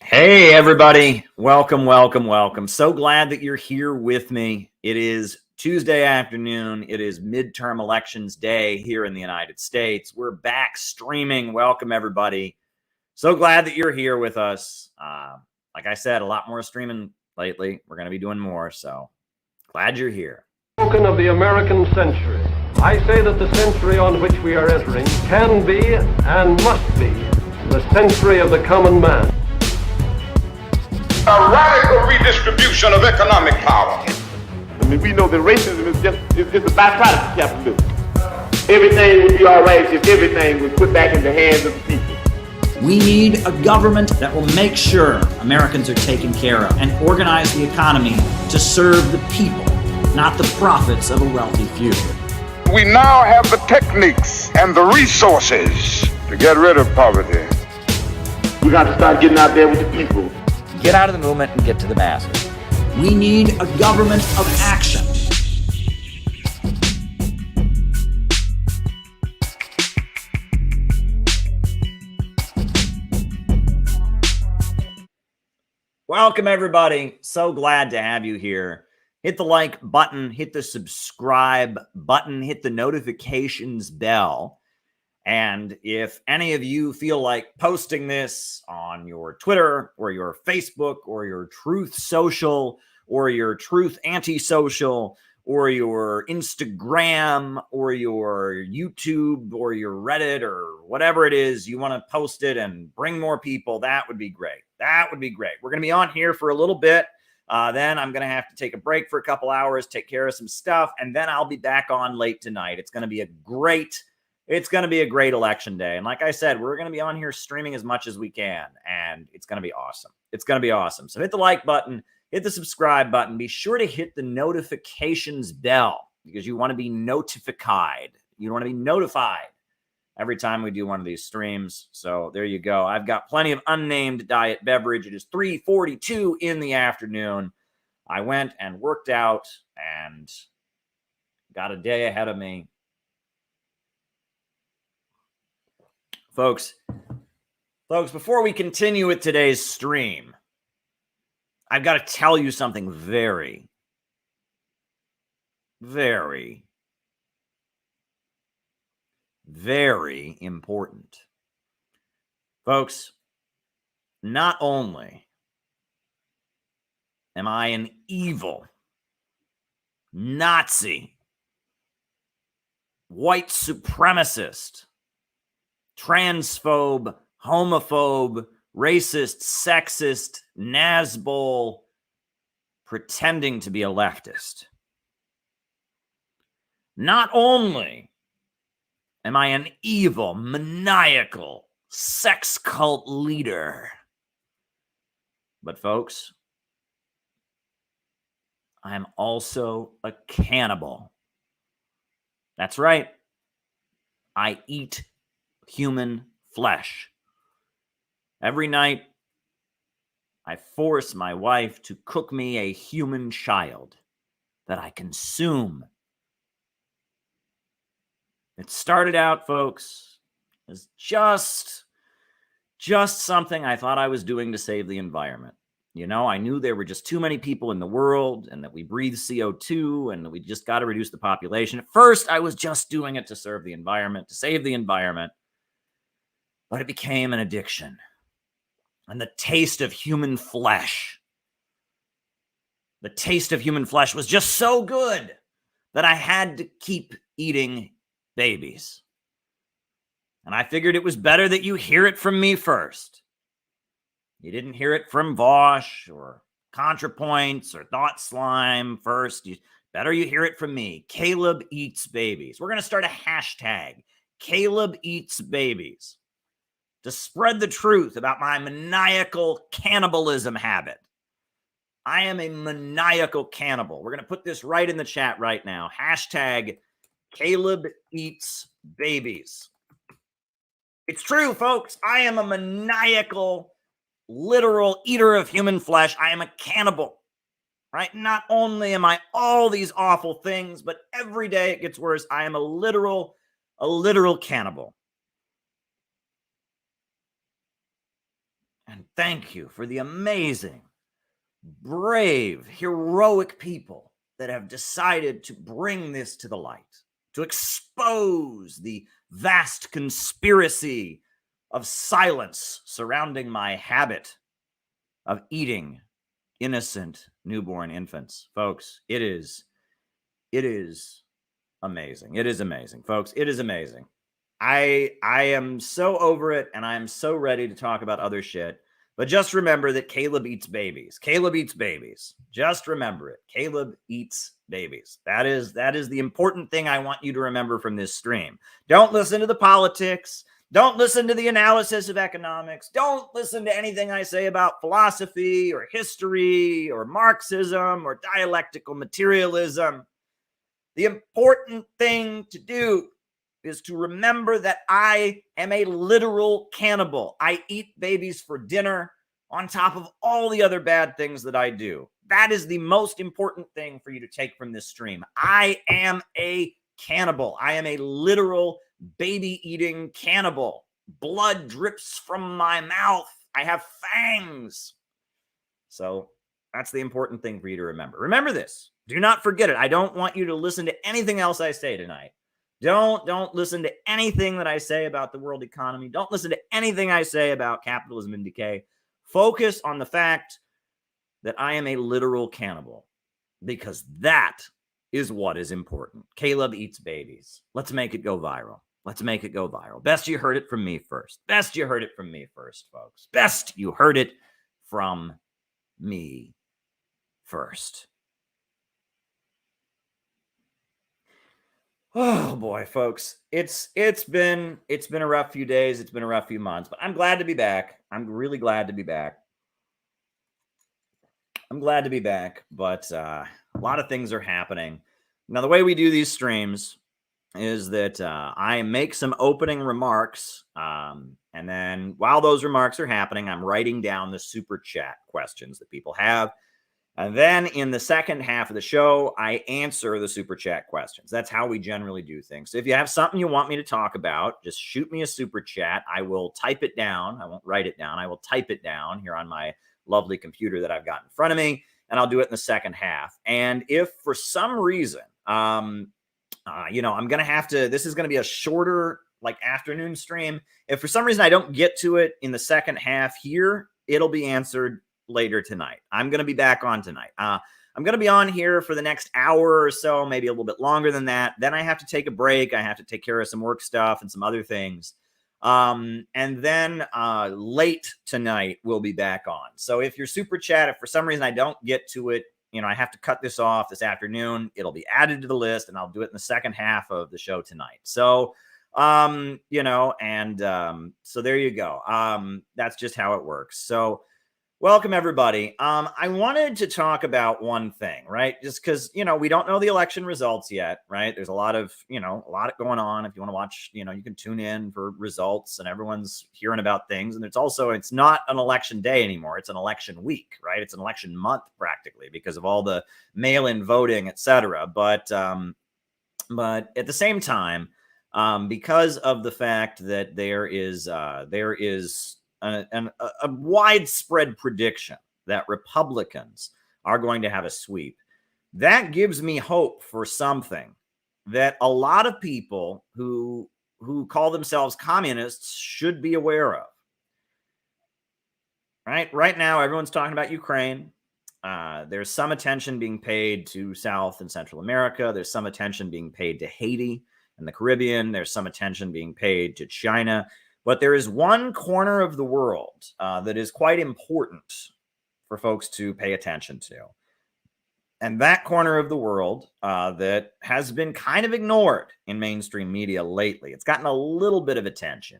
Hey, everybody. Welcome, welcome, welcome. So glad that you're here with me. It is Tuesday afternoon. It is midterm elections day here in the United States. We're back streaming. Welcome, everybody. So glad that you're here with us. Like I said, a lot more streaming lately. We're going to be doing more, so glad you're here. Spoken of the American century. I say that the century on which we are entering can be and must be the century of the common man. A radical redistribution of economic power. I mean, we know that racism is just it's a byproduct of capitalism. Everything would be all right if everything was put back in the hands of the people. We need a government that will make sure Americans are taken care of and organize the economy to serve the people, not the profits of a wealthy few. We now have the techniques and the resources to get rid of poverty. We got to start getting out there with the people. Get out of the movement and get to the masses. We need a government of action. Welcome, everybody. So glad to have you here. Hit the like button, hit the subscribe button, hit the notifications bell. And if any of you feel like posting this on your Twitter or your Facebook or your Truth Social or your Truth Anti-Social or your Instagram or your YouTube or your Reddit or whatever it is, you want to post it and bring more people, that would be great. That would be great. We're going to be on here for a little bit. Then I'm going to have to take a break for a couple hours, take care of some stuff, and then I'll be back on late tonight. It's going to be a great election day. And like I said, we're going to be on here streaming as much as we can, and it's going to be awesome. It's going to be awesome. So hit the like button, hit the subscribe button. Be sure to hit the notifications bell because you want to be notified. You want to be notified every time we do one of these streams. So there you go. I've got plenty of unnamed diet beverage. It is 3:42 in the afternoon. I went and worked out and got a day ahead of me. Folks, before we continue with today's stream, I've got to tell you something very, very, very important. Folks, not only am I an evil, Nazi, white supremacist, transphobe, homophobe, racist, sexist, Nazbol, pretending to be a leftist. Not only am I an evil, maniacal, sex cult leader, but folks, I am also a cannibal. That's right. I eat human flesh. Every night, I force my wife to cook me a human child that I consume. It started out, folks, as just something I thought I was doing to save the environment. You know, I knew there were just too many people in the world and that we breathe CO2 and that we just got to reduce the population. At first, I was just doing it to serve the environment, to save the environment. But it became an addiction. And the taste of human flesh. The taste of human flesh was just so good that I had to keep eating babies. And I figured it was better that you hear it from me first. You didn't hear it from Vosh or ContraPoints or Thought Slime first. Better you hear it from me. Caleb Eats Babies. We're going to start a hashtag. Caleb Eats Babies. To spread the truth about my maniacal cannibalism habit. I am a maniacal cannibal. We're going to put this right in the chat right now. Hashtag Caleb Eats Babies. It's true, folks. I am a maniacal, literal eater of human flesh. I am a cannibal, right? Not only am I all these awful things, but every day it gets worse. I am a literal cannibal. And thank you for the amazing, brave, heroic people that have decided to bring this to the light, to expose the vast conspiracy of silence surrounding my habit of eating innocent newborn infants. Folks, it is amazing. It is amazing, folks. It is amazing. I am so over it, and I'm so ready to talk about other shit. But just remember that Caleb eats babies. Caleb eats babies. Just remember it. Caleb eats babies. That is the important thing I want you to remember from this stream. Don't listen to the politics. Don't listen to the analysis of economics. Don't listen to anything I say about philosophy or history or Marxism or dialectical materialism. The important thing to do is to remember that I am a literal cannibal. I eat babies for dinner on top of all the other bad things that I do. That is the most important thing for you to take from this stream. I am a cannibal. I am a literal baby-eating cannibal. Blood drips from my mouth. I have fangs. So that's the important thing for you to remember. Remember this. Do not forget it. I don't want you to listen to anything else I say tonight. Don't listen to anything that I say about the world economy. Don't listen to anything I say about capitalism and decay. Focus on the fact that I am a literal cannibal, because that is what is important. Caleb eats babies. Let's make it go viral. Let's make it go viral. Best you heard it from me first. Best you heard it from me first, folks. Best you heard it from me first. Oh boy, folks, it's been a rough few days. It's been a rough few months, but I'm glad to be back. I'm really glad to be back. I'm glad to be back, but a lot of things are happening. Now, the way we do these streams is that I make some opening remarks, and then while those remarks are happening, I'm writing down the super chat questions that people have. And then in the second half of the show, I answer the super chat questions. That's how we generally do things. So if you have something you want me to talk about, just shoot me a super chat. I will type it down. I won't write it down. I will type it down here on my lovely computer that I've got in front of me, and I'll do it in the second half. And if for some reason, I'm going to have to, this is going to be a shorter, like, afternoon stream. If for some reason I don't get to it in the second half here, it'll be answered later tonight. I'm going to be back on tonight. I'm going to be on here for the next hour or so, maybe a little bit longer than that. Then I have to take a break. I have to take care of some work stuff and some other things. And then late tonight, we'll be back on. So if you're super chat, if for some reason I don't get to it, I have to cut this off this afternoon, it'll be added to the list, and I'll do it in the second half of the show tonight. So, so there you go. That's just how it works. So, welcome, everybody. I wanted to talk about one thing, right? Just because, we don't know the election results yet, right? There's a lot going on. If you want to watch, you can tune in for results, and everyone's hearing about things. And it's not an election day anymore. It's an election week, right? It's an election month practically because of all the mail-in voting, et cetera. But at the same time, because of the fact that there is a widespread prediction that Republicans are going to have a sweep, that gives me hope for something that a lot of people who call themselves communists should be aware of. Right now, everyone's talking about Ukraine. There's some attention being paid to South and Central America. There's some attention being paid to Haiti and the Caribbean. There's some attention being paid to China. But there is one corner of the world that is quite important for folks to pay attention to. And that corner of the world that has been kind of ignored in mainstream media lately. It's gotten a little bit of attention,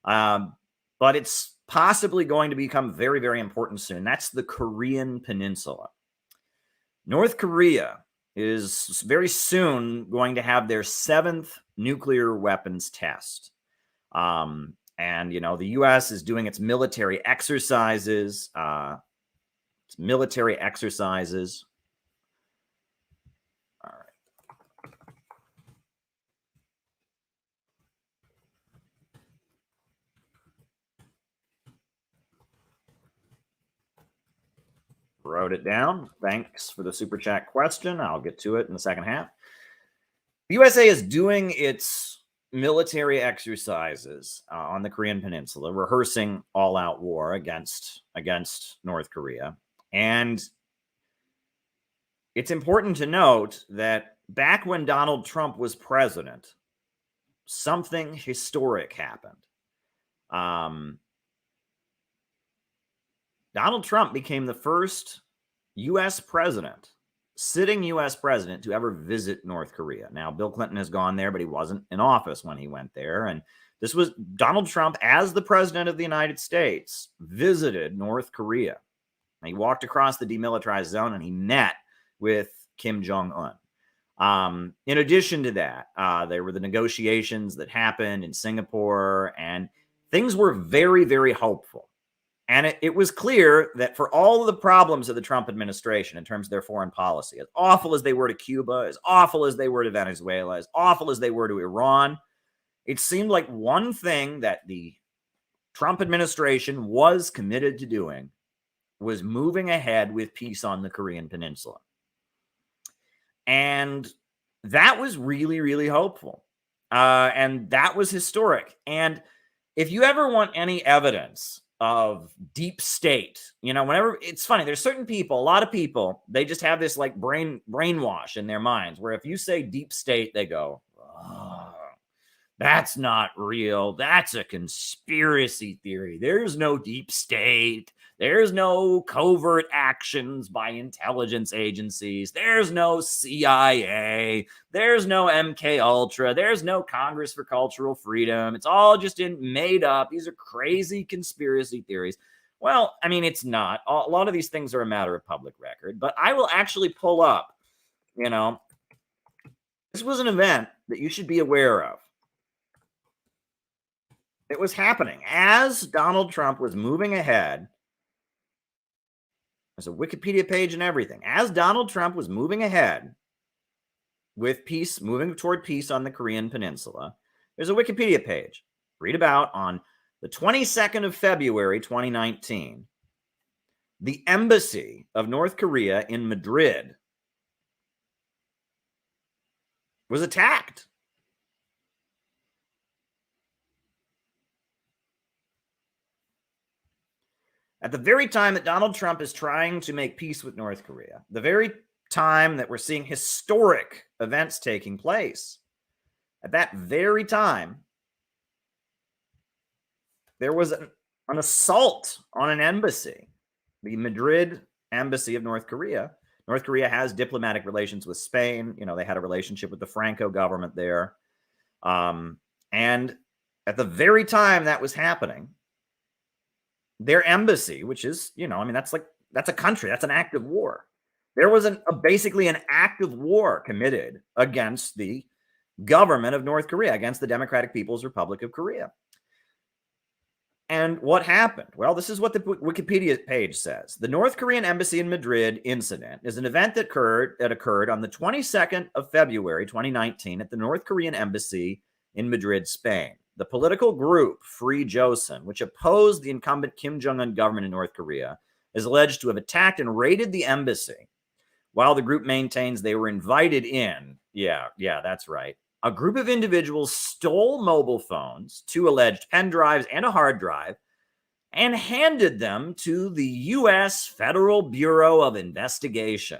but it's possibly going to become very, very important soon. That's the Korean Peninsula. North Korea is very soon going to have their 7th nuclear weapons test. And, the U.S. is doing its military exercises. All right. Wrote it down. Thanks for the super chat question. I'll get to it in the second half. The USA is doing its military exercises on the Korean Peninsula, rehearsing all-out war against North Korea. And it's important to note that back when Donald Trump was president, something historic happened. Donald Trump became the first U.S. president, sitting U.S. president, to ever visit North Korea. Now, Bill Clinton has gone there, but he wasn't in office when he went there. And this was Donald Trump, as the president of the United States, visited North Korea. And he walked across the demilitarized zone and he met with Kim Jong-un. In addition to that, there were the negotiations that happened in Singapore, and things were very, very hopeful. And it was clear that for all of the problems of the Trump administration in terms of their foreign policy, as awful as they were to Cuba, as awful as they were to Venezuela, as awful as they were to Iran, it seemed like one thing that the Trump administration was committed to doing was moving ahead with peace on the Korean Peninsula. And that was really, really hopeful. And that was historic. And if you ever want any evidence of deep state, whenever, it's funny, there's certain people, a lot of people, they just have this like brainwash in their minds where if you say deep state, they go, oh, that's not real. That's a conspiracy theory. There's no deep state. There's no covert actions by intelligence agencies. There's no CIA. There's no MK Ultra. There's no Congress for Cultural Freedom. It's all just made up. These are crazy conspiracy theories. Well, I mean, it's not. A lot of these things are a matter of public record, but I will actually pull up, this was an event that you should be aware of. It was happening as Donald Trump was moving ahead. There's a Wikipedia page and everything. As Donald Trump was moving ahead with peace, moving toward peace on the Korean Peninsula, there's a Wikipedia page. Read about on the 22nd of February, 2019, the embassy of North Korea in Madrid was attacked. At the very time that Donald Trump is trying to make peace with North Korea, the very time that we're seeing historic events taking place, at that very time, there was an assault on an embassy, the Madrid embassy of North Korea. North Korea has diplomatic relations with Spain. They had a relationship with the Franco government there. And at the very time that was happening, their embassy, which is, that's a country, that's an act of war. There was basically an act of war committed against the government of North Korea, against the Democratic People's Republic of Korea. And what happened? Well, this is what the Wikipedia page says. The North Korean embassy in Madrid incident is an event that occurred on the 22nd of February, 2019, at the North Korean embassy in Madrid, Spain. The political group Free Joseon, which opposed the incumbent Kim Jong-un government in North Korea, is alleged to have attacked and raided the embassy, while the group maintains they were invited in. Yeah, that's right. A group of individuals stole mobile phones, 2 alleged pen drives, and a hard drive, and handed them to the U.S. Federal Bureau of Investigation.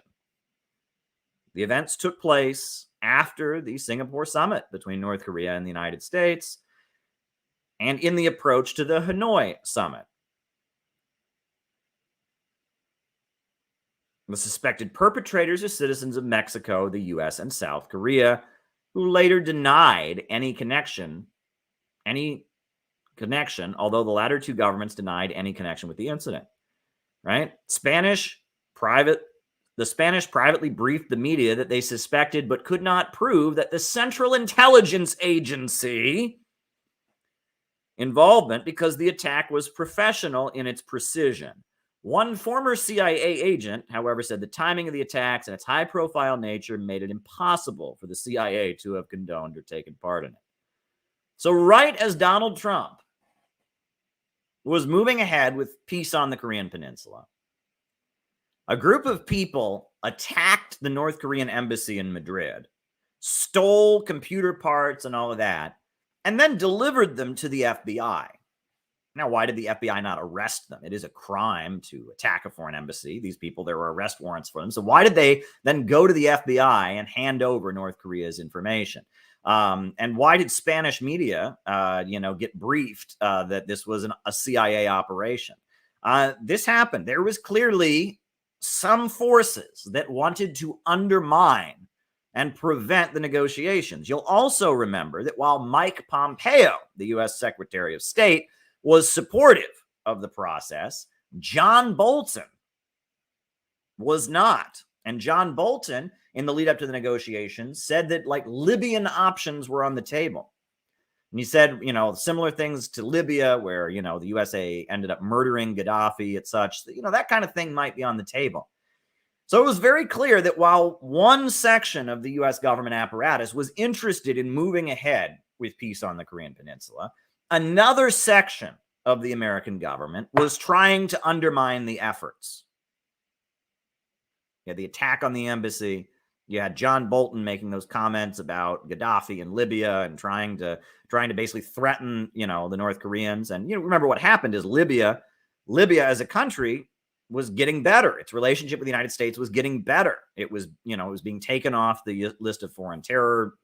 The events took place after the Singapore summit between North Korea and the United States, and in the approach to the Hanoi summit. The suspected perpetrators are citizens of Mexico, the U.S., and South Korea, who later denied any connection, although the latter two governments denied any connection with the incident. Right? The Spanish privately briefed the media that they suspected but could not prove that the Central Intelligence Agency involvement because the attack was professional in its precision. One former CIA agent, however, said the timing of the attacks and its high-profile nature made it impossible for the CIA to have condoned or taken part in it. So right as Donald Trump was moving ahead with peace on the Korean Peninsula, A group of people attacked the North Korean embassy in Madrid, stole computer parts and all of that, and then delivered them to the FBI. Now, why did the FBI not arrest them? It is a crime to attack a foreign embassy. These people, there were arrest warrants for them. So why did they then go to the FBI and hand over North Korea's information? And why did Spanish media, get briefed that this was a CIA operation? This happened. There was clearly some forces that wanted to undermine and prevent the negotiations. You'll also remember that while Mike Pompeo, the U.S. Secretary of State, was supportive of the process, John Bolton was not. And John Bolton, in the lead up to the negotiations, said that Libyan options were on the table. And he said, similar things to Libya, where, the USA ended up murdering Gaddafi and such, that kind of thing might be on the table. So it was very clear that while one section of the U.S. government apparatus was interested in moving ahead with peace on the Korean Peninsula, another section of the American government was trying to undermine the efforts. You had the attack on the embassy. You had John Bolton making those comments about Gaddafi and Libya and trying to basically threaten, the North Koreans. And remember what happened is Libya as a country was getting better. Its relationship with the United States was getting better. It was, it was being taken off the list of foreign terror,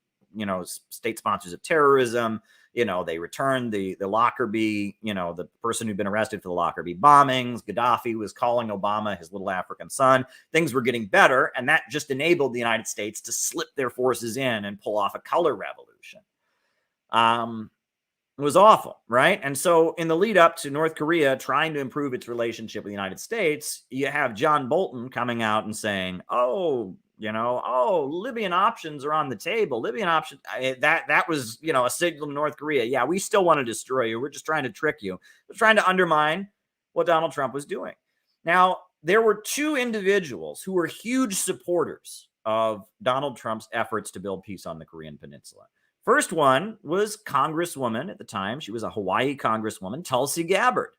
state sponsors of terrorism. They returned the Lockerbie, the person who'd been arrested for the Lockerbie bombings. Gaddafi was calling Obama his little African son. Things were getting better, and that just enabled the United States to slip their forces in and pull off a color revolution. It was awful, right? And so in the lead up to North Korea trying to improve its relationship with the United States, you have John Bolton coming out and saying, Libyan options are on the table. Libyan options, that was, a signal to North Korea. Yeah, we still want to destroy you. We're just trying to trick you. We're trying to undermine what Donald Trump was doing. Now, there were two individuals who were huge supporters of Donald Trump's efforts to build peace on the Korean Peninsula. First one was Congresswoman at the time. She was a Hawaii Congresswoman, Tulsi Gabbard.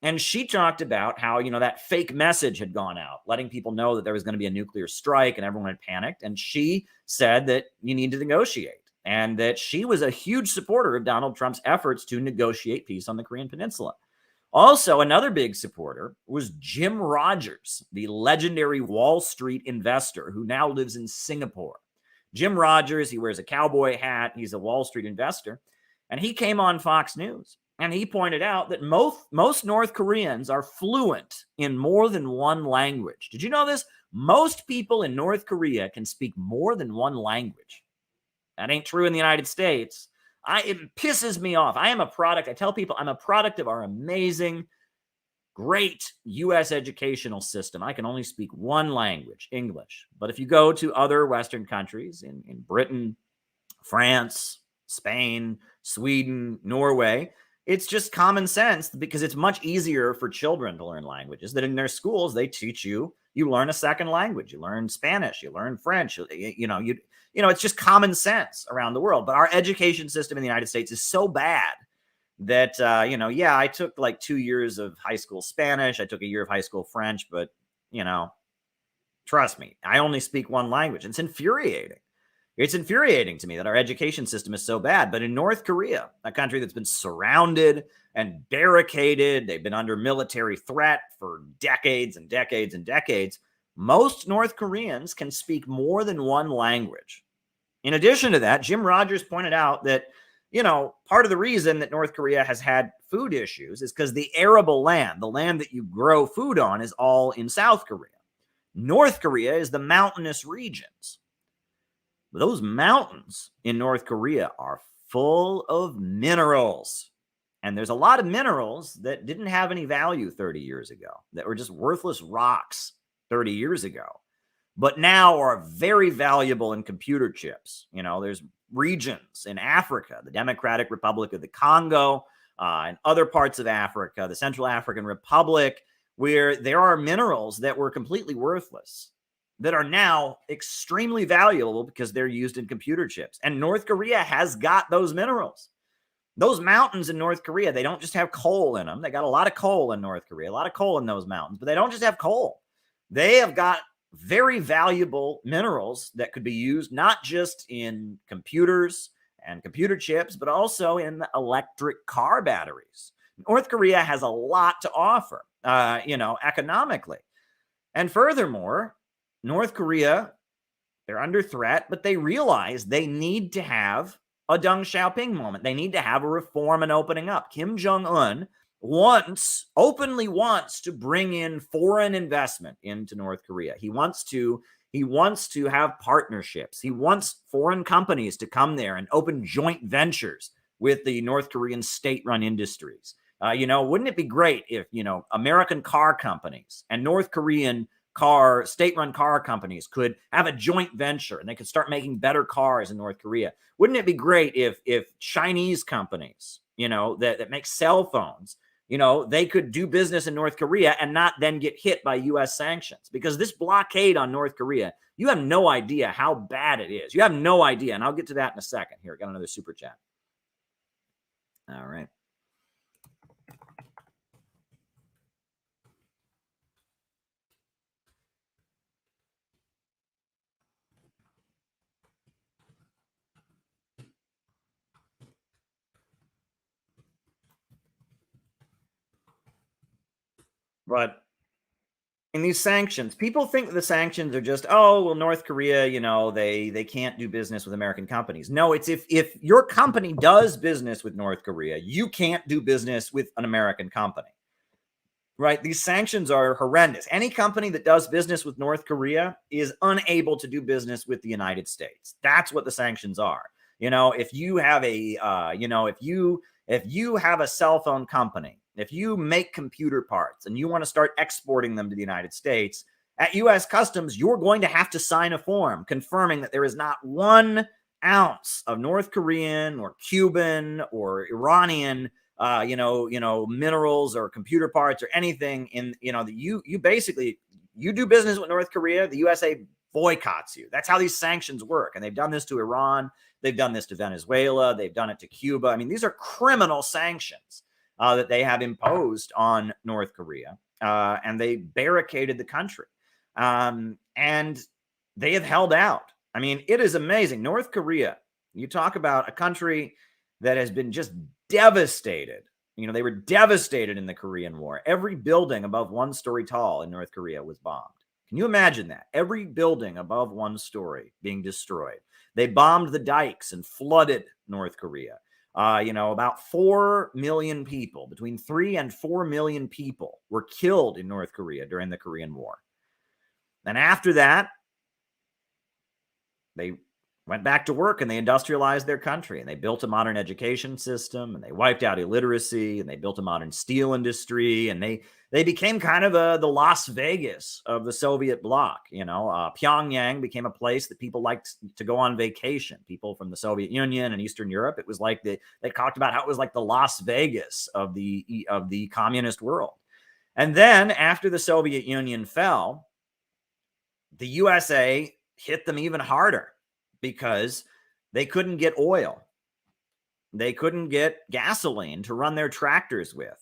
And she talked about how, that fake message had gone out, letting people know that there was going to be a nuclear strike and everyone had panicked. And she said that you need to negotiate and that she was a huge supporter of Donald Trump's efforts to negotiate peace on the Korean Peninsula. Also, another big supporter was Jim Rogers, the legendary Wall Street investor who now lives in Singapore. Jim Rogers, he wears a cowboy hat. He's a Wall Street investor. And he came on Fox News. And he pointed out that most North Koreans are fluent in more than one language. Did you know this? Most people in North Korea can speak more than one language. That ain't true in the United States. It pisses me off. I tell people I'm a product of our amazing, great U.S. educational system. I can only speak one language, English. But if you go to other Western countries, in Britain, France, Spain, Sweden, Norway, it's just common sense because it's much easier for children to learn languages that in their schools, they teach you learn a second language, you learn Spanish, you learn French, it's just common sense around the world. But our education system in the United States is so bad that, I took 2 years of high school Spanish. I took a year of high school French, but, trust me, I only speak one language. It's infuriating. It's infuriating to me that our education system is so bad. But in North Korea, a country that's been surrounded and barricaded, they've been under military threat for decades and decades and decades, most North Koreans can speak more than one language. In addition to that, Jim Rogers pointed out that, part of the reason that North Korea has had food issues is because the arable land, the land that you grow food on, is all in South Korea. North Korea is the mountainous regions. Those mountains in North Korea are full of minerals. And there's a lot of minerals that didn't have any value 30 years ago, that were just worthless rocks 30 years ago, but now are very valuable in computer chips. There's regions in Africa, the Democratic Republic of the Congo, and other parts of Africa, the Central African Republic, where there are minerals that were completely worthless that are now extremely valuable because they're used in computer chips. And North Korea has got those minerals. Those mountains in North Korea, they don't just have coal in them. They got a lot of coal in North Korea, a lot of coal in those mountains, but they don't just have coal. They have got very valuable minerals that could be used not just in computers and computer chips, but also in electric car batteries. North Korea has a lot to offer, economically. And furthermore, North Korea, they're under threat, but they realize they need to have a Deng Xiaoping moment. They need to have a reform and opening up. Kim Jong-un openly wants to bring in foreign investment into North Korea. He wants to have partnerships. He wants foreign companies to come there and open joint ventures with the North Korean state-run industries. Wouldn't it be great if, American car companies and North Korean state-run car companies could have a joint venture and they could start making better cars in North Korea? Wouldn't it be great if Chinese companies, that make cell phones, they could do business in North Korea and not then get hit by U.S. sanctions? Because this blockade on North Korea, you have no idea how bad it is. You have no idea. And I'll get to that in a second. Here, got another super chat. All right. But in these sanctions, people think that the sanctions are just, North Korea, they can't do business with American companies. No, it's if your company does business with North Korea, you can't do business with an American company, right? These sanctions are horrendous. Any company that does business with North Korea is unable to do business with the United States. That's what the sanctions are. If you have if you have a cell phone company, if you make computer parts and you want to start exporting them to the United States, at U.S. Customs, you're going to have to sign a form confirming that there is not 1 ounce of North Korean or Cuban or Iranian, minerals or computer parts or anything that you basically, you do business with North Korea, the USA boycotts you. That's how these sanctions work. And they've done this to Iran. They've done this to Venezuela. They've done it to Cuba. I mean, these are criminal sanctions that they have imposed on North Korea, and they barricaded the country, and they have held out. I mean, it is amazing. North Korea, you talk about a country that has been just devastated. They were devastated in the Korean War. Every building above 1 story tall in North Korea was bombed. Can you imagine that? Every building above 1 story being destroyed. They bombed the dikes and flooded North Korea. About 4 million people, between 3 and 4 million people were killed in North Korea during the Korean War. And after that, they went back to work and they industrialized their country and they built a modern education system and they wiped out illiteracy and they built a modern steel industry and they became kind of the Las Vegas of the Soviet bloc. Pyongyang became a place that people liked to go on vacation. People from the Soviet Union and Eastern Europe, it was like they talked about how it was like the Las Vegas of the communist world. And then after the Soviet Union fell, the USA hit them even harder because they couldn't get oil. They couldn't get gasoline to run their tractors with.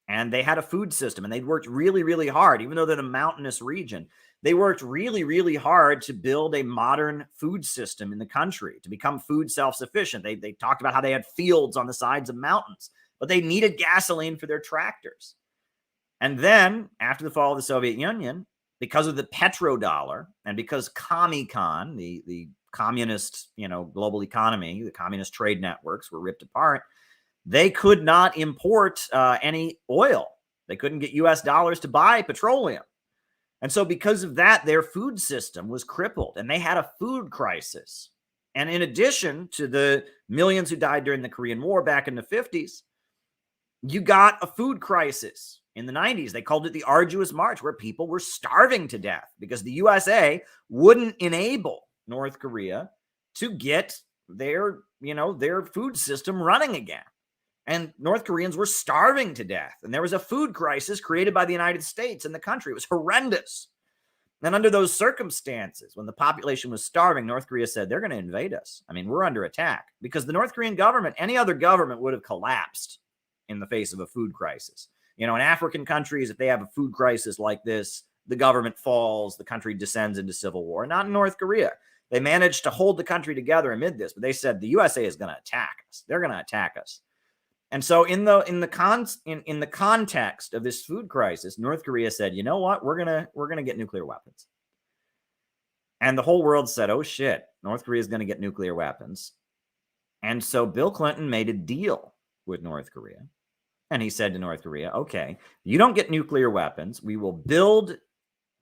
And they had a food system and they'd worked really, really hard, even though they're in a mountainous region. They worked really, really hard to build a modern food system in the country, to become food self-sufficient. They talked about how they had fields on the sides of mountains, but they needed gasoline for their tractors. And then after the fall of the Soviet Union, because of the petrodollar and because Comecon, the communist, global economy, the communist trade networks were ripped apart, they could not import any oil. They couldn't get US dollars to buy petroleum. And so because of that, their food system was crippled and they had a food crisis. And in addition to the millions who died during the Korean War back in the 50s, you got a food crisis in the 90s. They called it the Arduous March, where people were starving to death because the USA wouldn't enable North Korea to get their food system running again. And North Koreans were starving to death. And there was a food crisis created by the United States in the country. It was horrendous. And under those circumstances, when the population was starving, North Korea said, they're going to invade us. I mean, we're under attack. Because the North Korean government, any other government would have collapsed in the face of a food crisis. In African countries, if they have a food crisis like this, the government falls, the country descends into civil war. Not in North Korea. They managed to hold the country together amid this, but they said the USA is going to attack us. They're going to attack us. And so in the context of this food crisis, North Korea said, you know what? We're going to get nuclear weapons. And the whole world said, oh shit, North Korea is going to get nuclear weapons. And so Bill Clinton made a deal with North Korea. And he said to North Korea, okay, you don't get nuclear weapons. We will build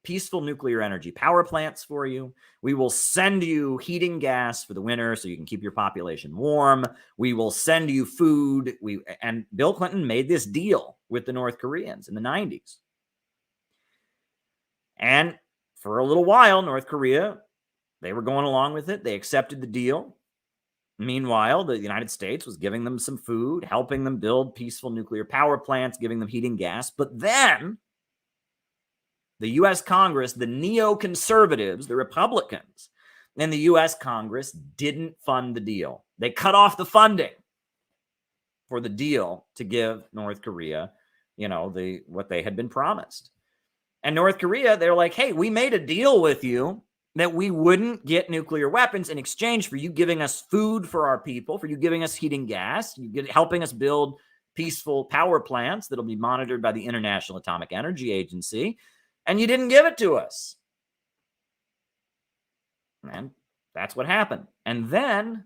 peaceful nuclear energy power plants for you. We will send you heating gas for the winter so you can keep your population warm. We will send you food. And Bill Clinton made this deal with the North Koreans in the 90s. And for a little while, North Korea, they were going along with it. They accepted the deal. Meanwhile, the United States was giving them some food, helping them build peaceful nuclear power plants, giving them heating gas. But then the U.S. Congress, the neoconservatives, the Republicans in the U.S. Congress didn't fund the deal. They cut off the funding for the deal to give North Korea, what they had been promised. And North Korea, they're like, hey, we made a deal with you that we wouldn't get nuclear weapons in exchange for you giving us food for our people, for you giving us heating gas, helping us build peaceful power plants that'll be monitored by the International Atomic Energy Agency. And you didn't give it to us. And that's what happened. And then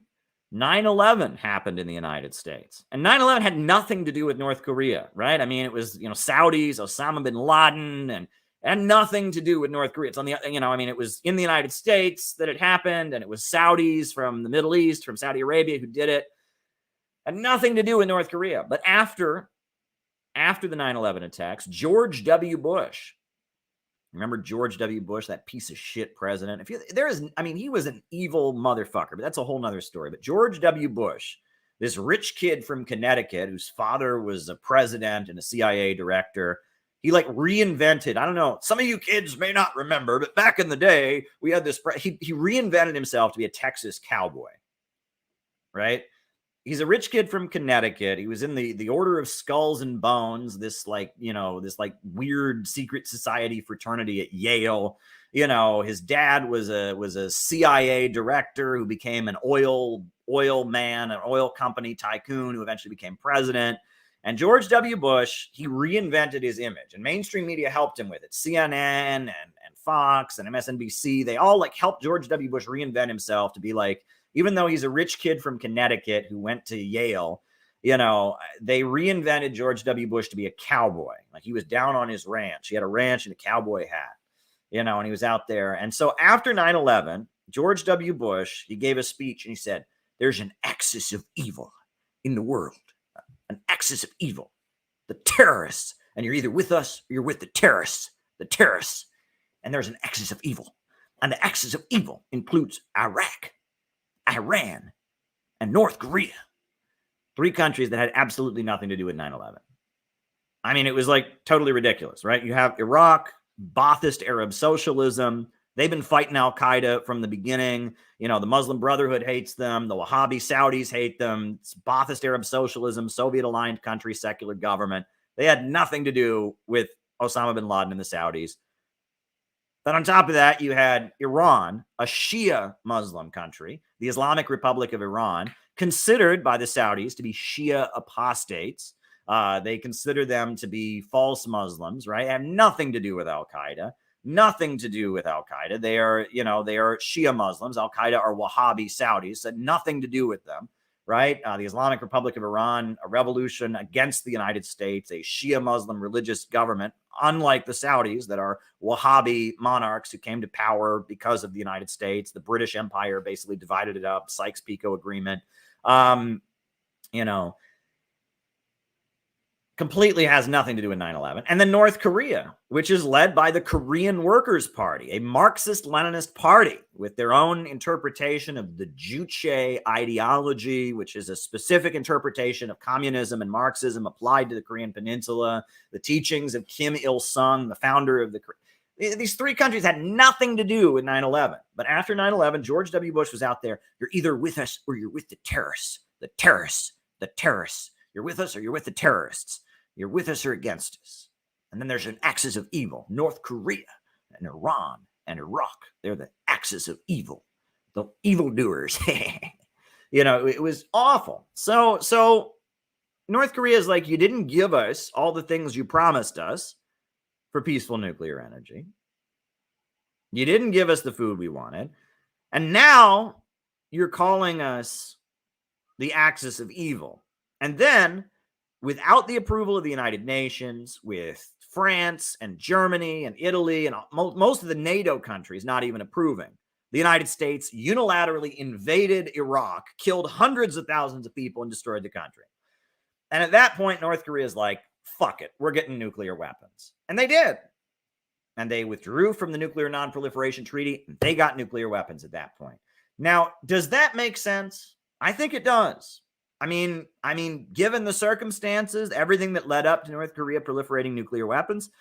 9/11 happened in the United States. And 9/11 had nothing to do with North Korea, right? I mean, it was, Saudis, Osama bin Laden, and nothing to do with North Korea. It's on the, it was in the United States that it happened, and it was Saudis from the Middle East, from Saudi Arabia, who did it. Had nothing to do with North Korea. But after the 9/11 attacks, George W. Bush, remember George W. Bush, that piece of shit president? He was an evil motherfucker, but that's a whole nother story. But George W. Bush, this rich kid from Connecticut, whose father was a president and a CIA director, he reinvented, I don't know, some of you kids may not remember, but back in the day, we had this, he reinvented himself to be a Texas cowboy, right? He's a rich kid from Connecticut. He was in the Order of Skulls and Bones, this weird secret society fraternity at Yale. His dad was a CIA director who became an oil man, an oil company tycoon who eventually became president. And George W. Bush, he reinvented his image, and mainstream media helped him with it. CNN and Fox and MSNBC, they all helped George W. Bush reinvent himself to be even though he's a rich kid from Connecticut who went to Yale, they reinvented George W. Bush to be a cowboy. He was down on his ranch. He had a ranch and a cowboy hat, and he was out there. And so after 9/11, George W. Bush, he gave a speech and he said, there's an axis of evil in the world, an axis of evil, the terrorists. And you're either with us or you're with the terrorists. And there's an axis of evil. And the axis of evil includes Iraq, Iran, and North Korea. 3 countries that had absolutely nothing to do with 9/11. It was totally ridiculous, right? You have Iraq, Ba'athist Arab socialism. They've been fighting Al-Qaeda from the beginning. The Muslim Brotherhood hates them. The Wahhabi Saudis hate them. It's Ba'athist Arab socialism, Soviet-aligned country, secular government. They had nothing to do with Osama bin Laden and the Saudis. Then on top of that, you had Iran, a Shia Muslim country, the Islamic Republic of Iran, considered by the Saudis to be Shia apostates. They consider them to be false Muslims, right? Have nothing to do with Al-Qaeda. Nothing to do with Al-Qaeda. They are Shia Muslims. Al-Qaeda are Wahhabi Saudis. Had nothing to do with them, right? The Islamic Republic of Iran, a revolution against the United States, a Shia Muslim religious government, unlike the Saudis that are Wahhabi monarchs who came to power because of the United States. The British Empire basically divided it up, Sykes-Picot Agreement. Completely has nothing to do with 9/11. And then North Korea, which is led by the Korean Workers' Party, a Marxist-Leninist party with their own interpretation of the Juche ideology, which is a specific interpretation of communism and Marxism applied to the Korean Peninsula, the teachings of Kim Il-sung, the founder of these 3 countries had nothing to do with 9/11. But after 9/11, George W. Bush was out there. You're either with us or you're with the terrorists. The terrorists. The terrorists. You're with us or you're with the terrorists. You're with us or against us. And then there's an axis of evil, North Korea. and Iran and Iraq. They're the axis of evil, the evildoers. It was awful. So North Korea is like, you didn't give us all the things you promised us for peaceful nuclear energy. You didn't give us the food we wanted. And now you're calling us the axis of evil. And then, without the approval of the United Nations, with France and Germany and Italy and most of the NATO countries not even approving, the United States unilaterally invaded Iraq, killed hundreds of thousands of people, and destroyed the country. And at that point, North Korea is like, fuck it, we're getting nuclear weapons. And they did. And they withdrew from the Nuclear Non-Proliferation Treaty. They got nuclear weapons at that point. Now, does that make sense? I think it does. I mean, given the circumstances, everything that led up to North Korea proliferating nuclear weapons,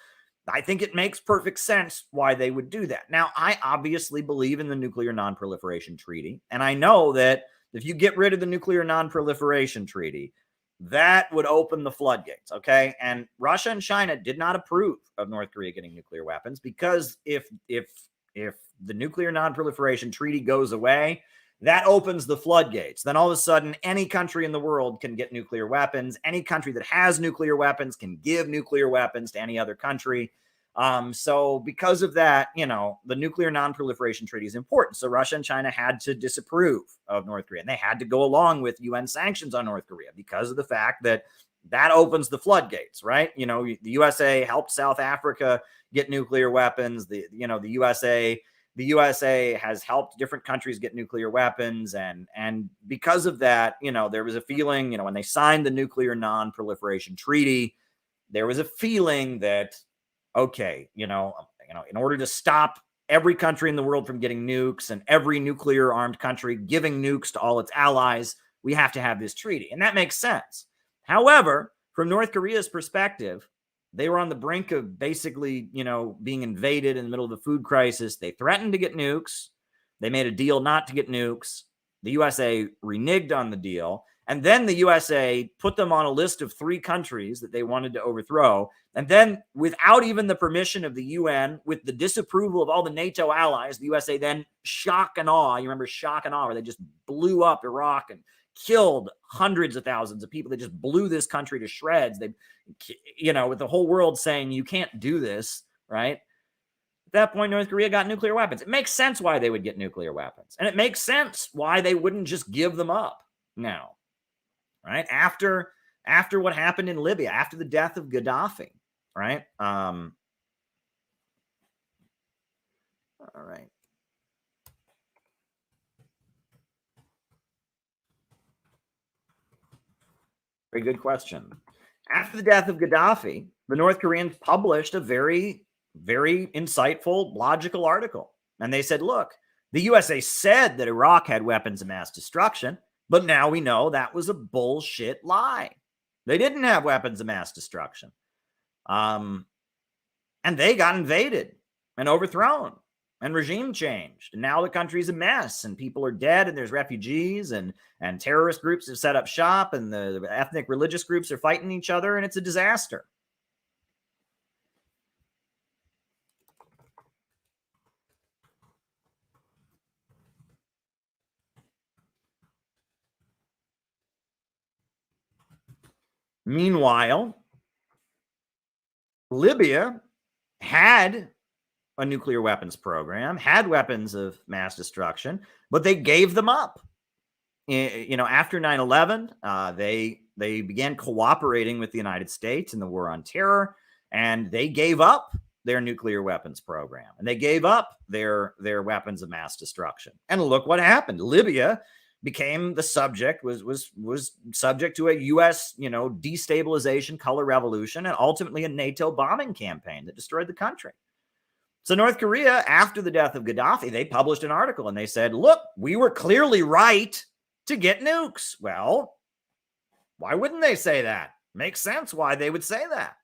I think it makes perfect sense why they would do that. Now, I obviously believe in the Nuclear Non-Proliferation Treaty, and I know that if you get rid of the Nuclear Non-Proliferation Treaty, that would open the floodgates, okay? And Russia and China did not approve of North Korea getting nuclear weapons, because if the Nuclear Non-Proliferation Treaty goes away, that opens the floodgates. Then all of a sudden, any country in the world can get nuclear weapons. Any country that has nuclear weapons can give nuclear weapons to any other country. So because of that, the Nuclear Non-Proliferation Treaty is important. So Russia and China had to disapprove of North Korea, and they had to go along with UN sanctions on North Korea because of the fact that opens the floodgates, right? The USA helped South Africa get nuclear weapons. The USA has helped different countries get nuclear weapons. And because of that, there was a feeling, when they signed the Nuclear Non-Proliferation Treaty, there was a feeling that, okay, in order to stop every country in the world from getting nukes and every nuclear armed country giving nukes to all its allies, we have to have this treaty. And that makes sense. However, from North Korea's perspective, they were on the brink of basically, being invaded in the middle of the food crisis. They threatened to get nukes. They made a deal not to get nukes. The USA reneged on the deal. And then the USA put them on a list of 3 countries that they wanted to overthrow. And then, without even the permission of the UN, with the disapproval of all the NATO allies, the USA then shock and awe. You remember shock and awe, where they just blew up Iraq and killed hundreds of thousands of people. They just blew this country to shreds. They, with the whole world saying, you can't do this, right? At that point, North Korea got nuclear weapons. It makes sense why they would get nuclear weapons. And it makes sense why they wouldn't just give them up now. Right? After what happened in Libya, after the death of Gaddafi, right? All right. Very good question. After the death of Gaddafi, the North Koreans published a very, very insightful, logical article. And they said, look, the USA said that Iraq had weapons of mass destruction, but now we know that was a bullshit lie. They didn't have weapons of mass destruction. And they got invaded and overthrown and regime changed. And now the country's a mess and people are dead and there's refugees and terrorist groups have set up shop and the ethnic religious groups are fighting each other and it's a disaster. Meanwhile, Libya had a nuclear weapons program, had weapons of mass destruction, but they gave them up. After 9/11, they began cooperating with the United States in the war on terror, and they gave up their nuclear weapons program, and they gave up their weapons of mass destruction. And look what happened. Libya became the subject, was subject to a U.S., destabilization, color revolution, and ultimately a NATO bombing campaign that destroyed the country. So North Korea, after the death of Gaddafi, they published an article and they said, look, we were clearly right to get nukes. Well, why wouldn't they say that? Makes sense why they would say that,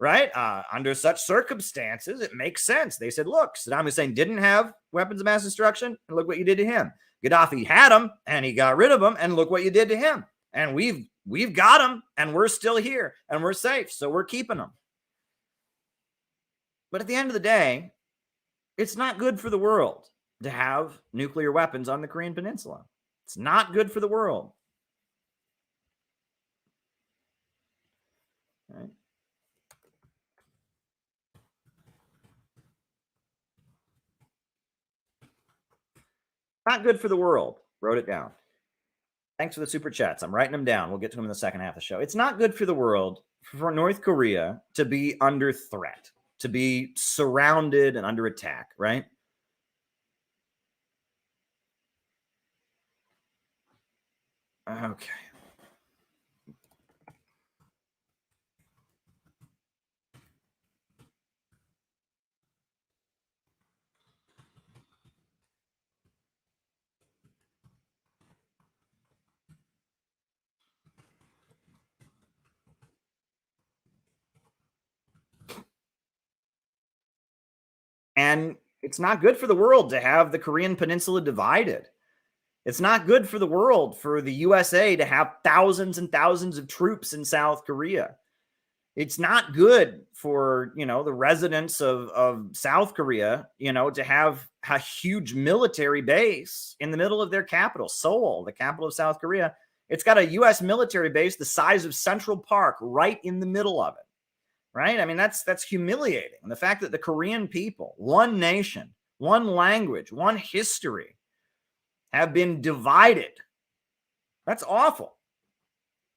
right? Under such circumstances, it makes sense. They said, look, Saddam Hussein didn't have weapons of mass destruction, and look what you did to him. Gaddafi had them, and he got rid of them, and look what you did to him. And we've got them, and we're still here, and we're safe, so we're keeping them. But at the end of the day, It's not good for the world to have nuclear weapons on the Korean Peninsula. It's not good for the world. Right? Not good for the world. Wrote it down. Thanks for the super chats. I'm writing them down. We'll get to them in the second half of the show. It's not good for the world for North Korea to be under threat, to be surrounded and under attack, right? Okay. And it's not good for the world to have the Korean Peninsula divided. It's not good for the world for the USA to have thousands and thousands of troops in South Korea. It's not good for, the residents of South Korea, to have a huge military base in the middle of their capital, Seoul, the capital of South Korea. It's got a U.S. military base the size of Central Park right in the middle of it. Right? I mean, that's humiliating. And the fact that the Korean people, one nation, one language, one history, have been divided, that's awful.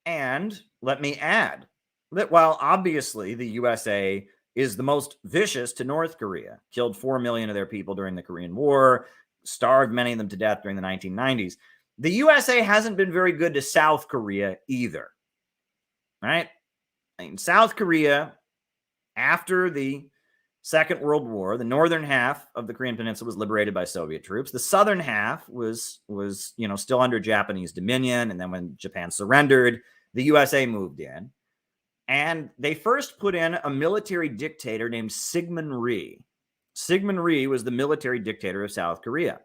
And let me add that while obviously the USA is the most vicious to North Korea, killed 4 million of their people during the Korean War, starved many of them to death during the 1990s, the USA hasn't been very good to South Korea either. Right? I mean, South Korea, after the Second World War, the northern half of the Korean Peninsula was liberated by Soviet troops. The southern half was still under Japanese dominion. And then when Japan surrendered, the USA moved in. And they first put in a military dictator named Syngman Rhee. Syngman Rhee was the military dictator of South Korea.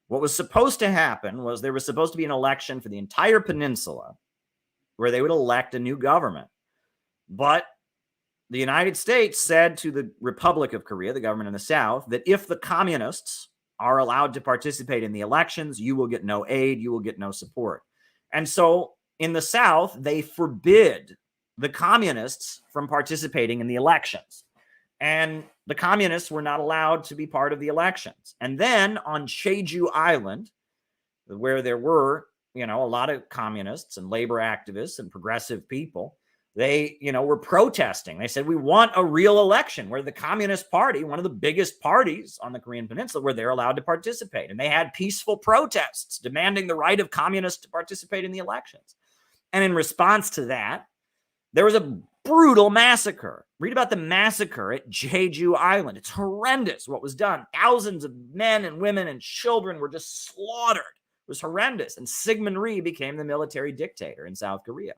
What was supposed to happen was there was supposed to be an election for the entire peninsula where they would elect a new government. But the United States said to the Republic of Korea, the government in the South, that if the communists are allowed to participate in the elections, you will get no aid, you will get no support. And so in the South, they forbid the communists from participating in the elections. And the communists were not allowed to be part of the elections. And then on Jeju Island, where there were, a lot of communists and labor activists and progressive people, they, were protesting. They said, we want a real election where the Communist Party, one of the biggest parties on the Korean Peninsula, where they're allowed to participate. And they had peaceful protests demanding the right of communists to participate in the elections. And in response to that, there was a brutal massacre. Read about the massacre at Jeju Island. It's horrendous what was done. Thousands of men and women and children were just slaughtered. It was horrendous. And Syngman Rhee became the military dictator in South Korea.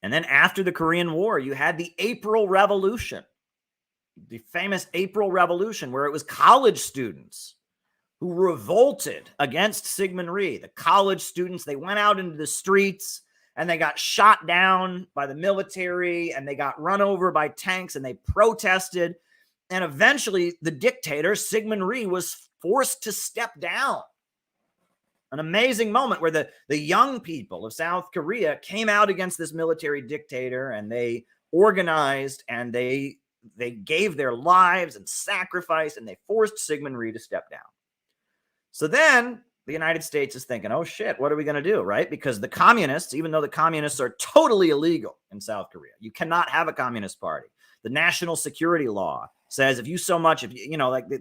And then after the Korean War, you had the April Revolution, the famous April Revolution, where it was college students who revolted against Syngman Rhee. The college students, they went out into the streets and they got shot down by the military and they got run over by tanks and they protested. And eventually the dictator, Syngman Rhee, was forced to step down. An amazing moment where the young people of South Korea came out against this military dictator and they organized and they gave their lives and sacrifice and they forced Syngman Rhee to step down. So then the United States is thinking, oh shit, what are we going to do, right? Because the communists, even though the communists are totally illegal in South Korea, you cannot have a communist party. The national security law says if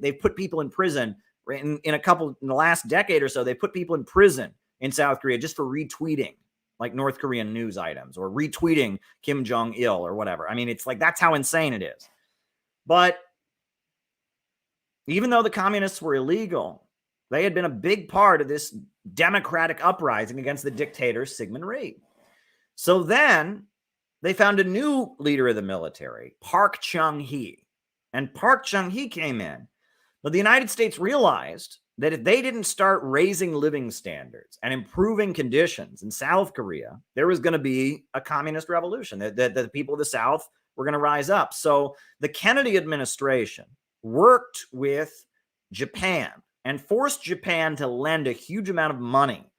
they've put people in prison in the last decade or so, they put people in prison in South Korea just for retweeting like North Korean news items or retweeting Kim Jong-il or whatever. I mean, it's like, that's how insane it is. But even though the communists were illegal, they had been a big part of this democratic uprising against the dictator, Syngman Rhee. So then they found a new leader of the military, Park Chung-hee. And Park Chung-hee came in. But the United States realized that if they didn't start raising living standards and improving conditions in South Korea, there was going to be a communist revolution, that the people of the South were going to rise up. So the Kennedy administration worked with Japan and forced Japan to lend a huge amount of money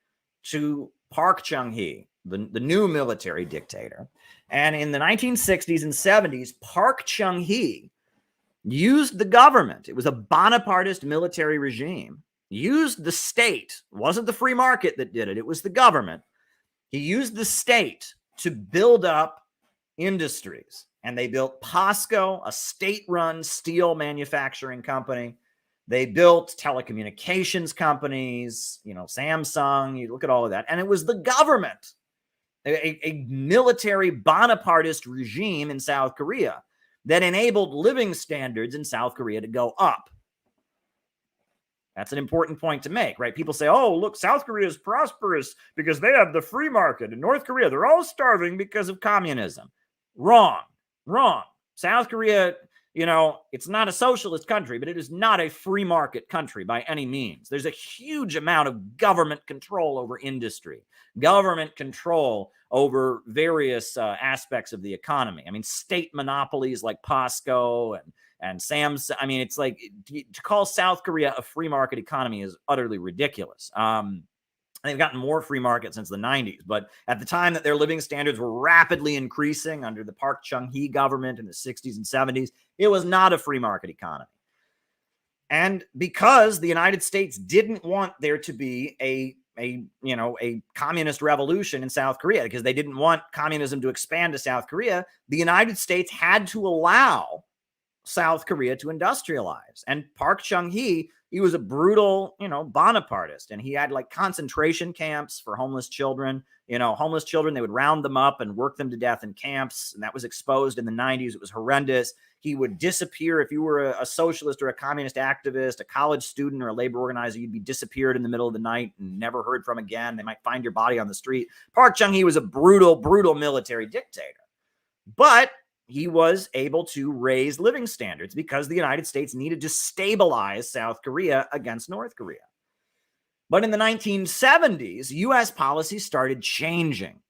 to Park Chung-hee, the new military dictator. And in the 1960s and 70s, Park Chung-hee used the government. It was a Bonapartist military regime. Used the state. It wasn't the free market that did it. It was the government. He used the state to build up industries. And they built POSCO, a state-run steel manufacturing company. They built telecommunications companies, Samsung. You look at all of that. And it was the government, a military Bonapartist regime in South Korea that enabled living standards in South Korea to go up. That's an important point to make, right? People say, oh, look, South Korea is prosperous because they have the free market. In North Korea, they're all starving because of communism. Wrong. South Korea, it's not a socialist country, but it is not a free market country by any means. There's a huge amount of government control over industry, government control over various aspects of the economy. I mean, state monopolies like POSCO and Samsung. I mean, it's like to call South Korea a free market economy is utterly ridiculous. They've gotten more free market since the 90s, but at the time that their living standards were rapidly increasing under the Park Chung-hee government in the 60s and 70s, it was not a free market economy. And because the United States didn't want there to be a communist revolution in South Korea, because they didn't want communism to expand to South Korea, the United States had to allow South Korea to industrialize. And Park Chung-hee, he was a brutal, Bonapartist, and he had like concentration camps for homeless children. Homeless children, they would round them up and work them to death in camps. And that was exposed in the 90s. It was horrendous. He would disappear. If you were a socialist or a communist activist, a college student or a labor organizer, you'd be disappeared in the middle of the night and never heard from again. They might find your body on the street. Park Chung-hee was a brutal military dictator. But he was able to raise living standards because the United States needed to stabilize South Korea against North Korea. But in the 1970s, U.S. policy started changing.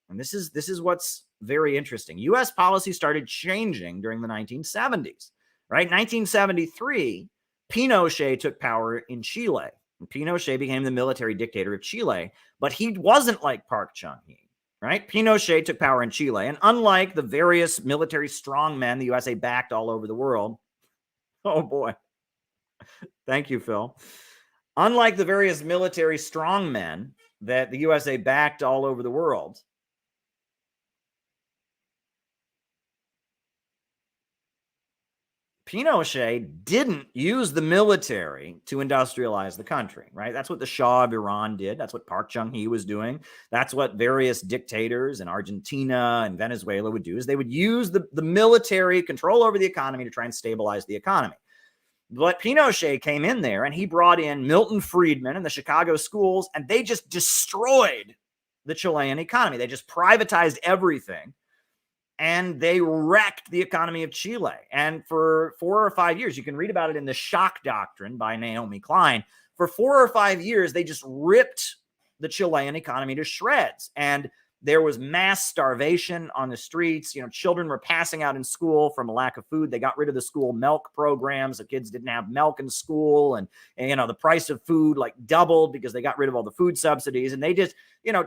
And this is what's very interesting. U.S. policy started changing during the 1970s, right? 1973, Pinochet took power in Chile. And Pinochet became the military dictator of Chile, but he wasn't like Park Chung-hee. Right? Pinochet took power in Chile, and unlike the various military strongmen the USA backed all over the world, oh boy, thank you, Phil. Unlike the various military strongmen that the USA backed all over the world, Pinochet didn't use the military to industrialize the country, right? That's what the Shah of Iran did. That's what Park Chung-hee was doing. That's what various dictators in Argentina and Venezuela would do, is they would use the military control over the economy to try and stabilize the economy. But Pinochet came in there and he brought in Milton Friedman and the Chicago schools, and they just destroyed the Chilean economy. They just privatized everything. And they wrecked the economy of Chile. And for 4 or 5 years, you can read about it in The Shock Doctrine by Naomi Klein. For 4 or 5 years, they just ripped the Chilean economy to shreds. And there was mass starvation on the streets. Children were passing out in school from a lack of food. They got rid of the school milk programs. The kids didn't have milk in school. And the price of food like doubled because they got rid of all the food subsidies. And they just,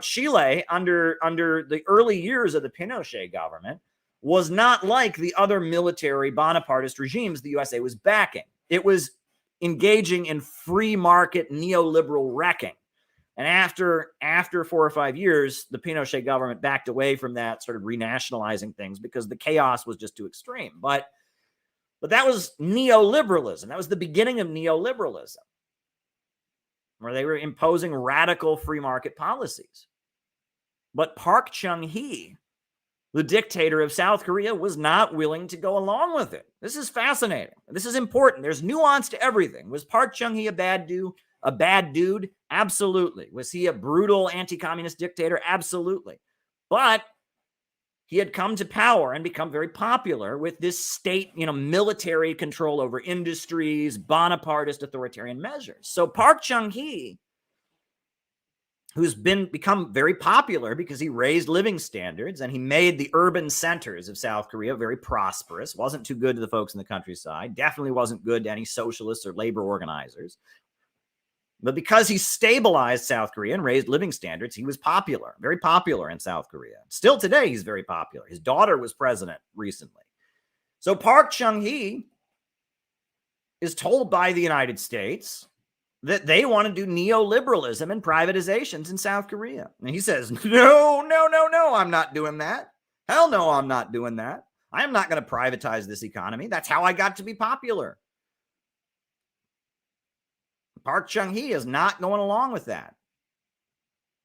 Chile under the early years of the Pinochet government was not like the other military Bonapartist regimes the USA was backing. It was engaging in free market neoliberal wrecking. And after 4 or 5 years, the Pinochet government backed away from that, started renationalizing things because the chaos was just too extreme. But that was neoliberalism. That was the beginning of neoliberalism, where they were imposing radical free market policies. But Park Chung-hee, the dictator of South Korea, was not willing to go along with it. This is fascinating. This is important. There's nuance to everything. Was Park Chung-hee a bad dude? Absolutely. Was he a brutal anti-communist dictator? Absolutely. But he had come to power and become very popular with this state, military control over industries, Bonapartist authoritarian measures. So Park Chung-hee who's become very popular because he raised living standards and he made the urban centers of South Korea very prosperous. Wasn't too good to the folks in the countryside. Definitely wasn't good to any socialists or labor organizers. But because he stabilized South Korea and raised living standards, he was popular, very popular in South Korea. Still today, he's very popular. His daughter was president recently. So Park Chung-hee is told by the United States that they want to do neoliberalism and privatizations in South Korea. And he says, no, I'm not doing that. Hell no, I'm not doing that. I am not going to privatize this economy. That's how I got to be popular. Park Chung-hee is not going along with that.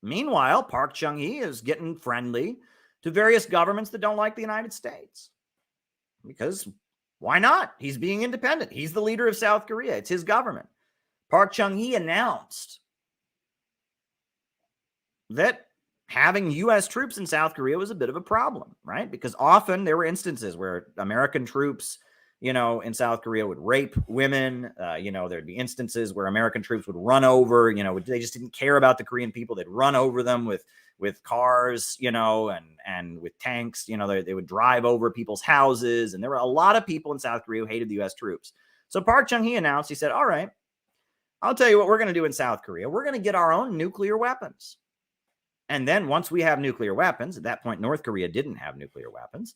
Meanwhile, Park Chung-hee is getting friendly to various governments that don't like the United States. Because why not? He's being independent. He's the leader of South Korea. It's his government. Park Chung-hee announced that having U.S. troops in South Korea was a bit of a problem, right? Because often there were instances where American troops, in South Korea would rape women. There'd be instances where American troops would run over, they just didn't care about the Korean people. They'd run over them with cars, and with tanks. They would drive over people's houses. And there were a lot of people in South Korea who hated the U.S. troops. So Park Chung-hee announced, he said, all right, I'll tell you what we're going to do in South Korea. We're going to get our own nuclear weapons. And then once we have nuclear weapons, at that point, North Korea didn't have nuclear weapons.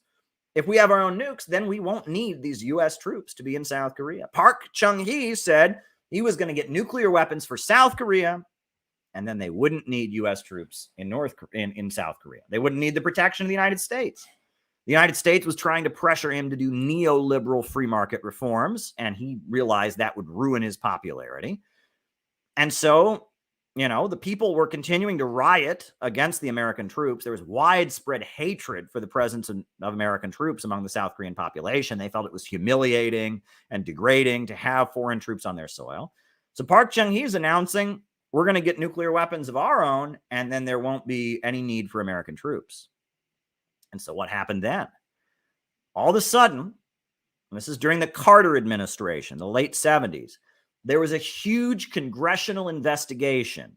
If we have our own nukes, then we won't need these U.S. troops to be in South Korea. Park Chung-hee said he was going to get nuclear weapons for South Korea, and then they wouldn't need U.S. troops in South Korea. They wouldn't need the protection of the United States. The United States was trying to pressure him to do neoliberal free market reforms, and he realized that would ruin his popularity. And so, the people were continuing to riot against the American troops. There was widespread hatred for the presence of American troops among the South Korean population. They felt it was humiliating and degrading to have foreign troops on their soil. So Park Chung-hee is announcing, we're going to get nuclear weapons of our own, and then there won't be any need for American troops. And so what happened then? All of a sudden, and this is during the Carter administration, the late 70s, there was a huge congressional investigation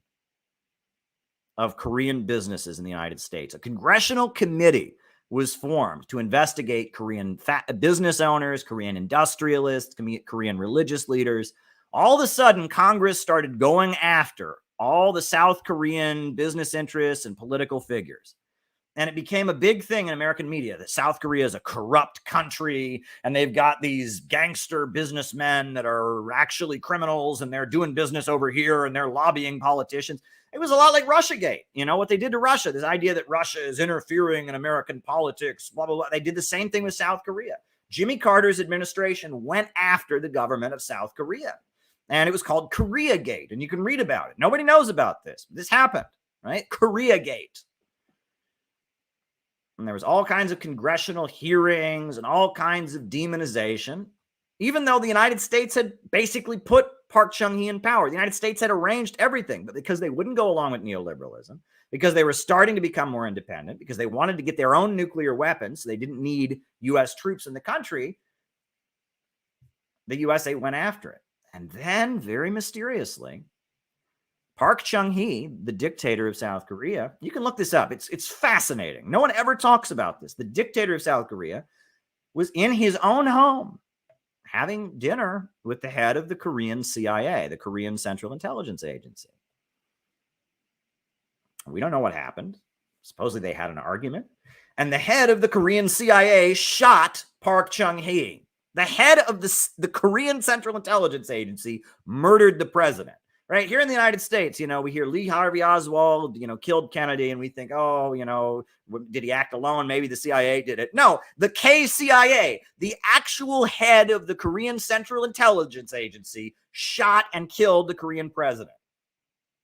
of Korean businesses in the United States. A congressional committee was formed to investigate Korean business owners, Korean industrialists, Korean religious leaders. All of a sudden, Congress started going after all the South Korean business interests and political figures. And it became a big thing in American media that South Korea is a corrupt country and they've got these gangster businessmen that are actually criminals and they're doing business over here and they're lobbying politicians. It was a lot like Russiagate, what they did to Russia, this idea that Russia is interfering in American politics, blah, blah, blah. They did the same thing with South Korea. Jimmy Carter's administration went after the government of South Korea, and it was called Koreagate, and you can read about it. Nobody knows about this. This happened, right? Koreagate. And there was all kinds of congressional hearings and all kinds of demonization, even though the United States had basically put Park Chung-hee in power. The United States had arranged everything, but because they wouldn't go along with neoliberalism, because they were starting to become more independent, because they wanted to get their own nuclear weapons, so they didn't need U.S. troops in the country, the USA went after it. And then, very mysteriously, Park Chung-hee, the dictator of South Korea, you can look this up. It's fascinating. No one ever talks about this. The dictator of South Korea was in his own home having dinner with the head of the Korean CIA, the Korean Central Intelligence Agency. We don't know what happened. Supposedly they had an argument. And the head of the Korean CIA shot Park Chung-hee. The head of the Korean Central Intelligence Agency murdered the president. Right here in the United States, we hear Lee Harvey Oswald, killed Kennedy, and we think, did he act alone? Maybe the CIA did it. No, the KCIA, the actual head of the Korean Central Intelligence Agency, shot and killed the Korean president.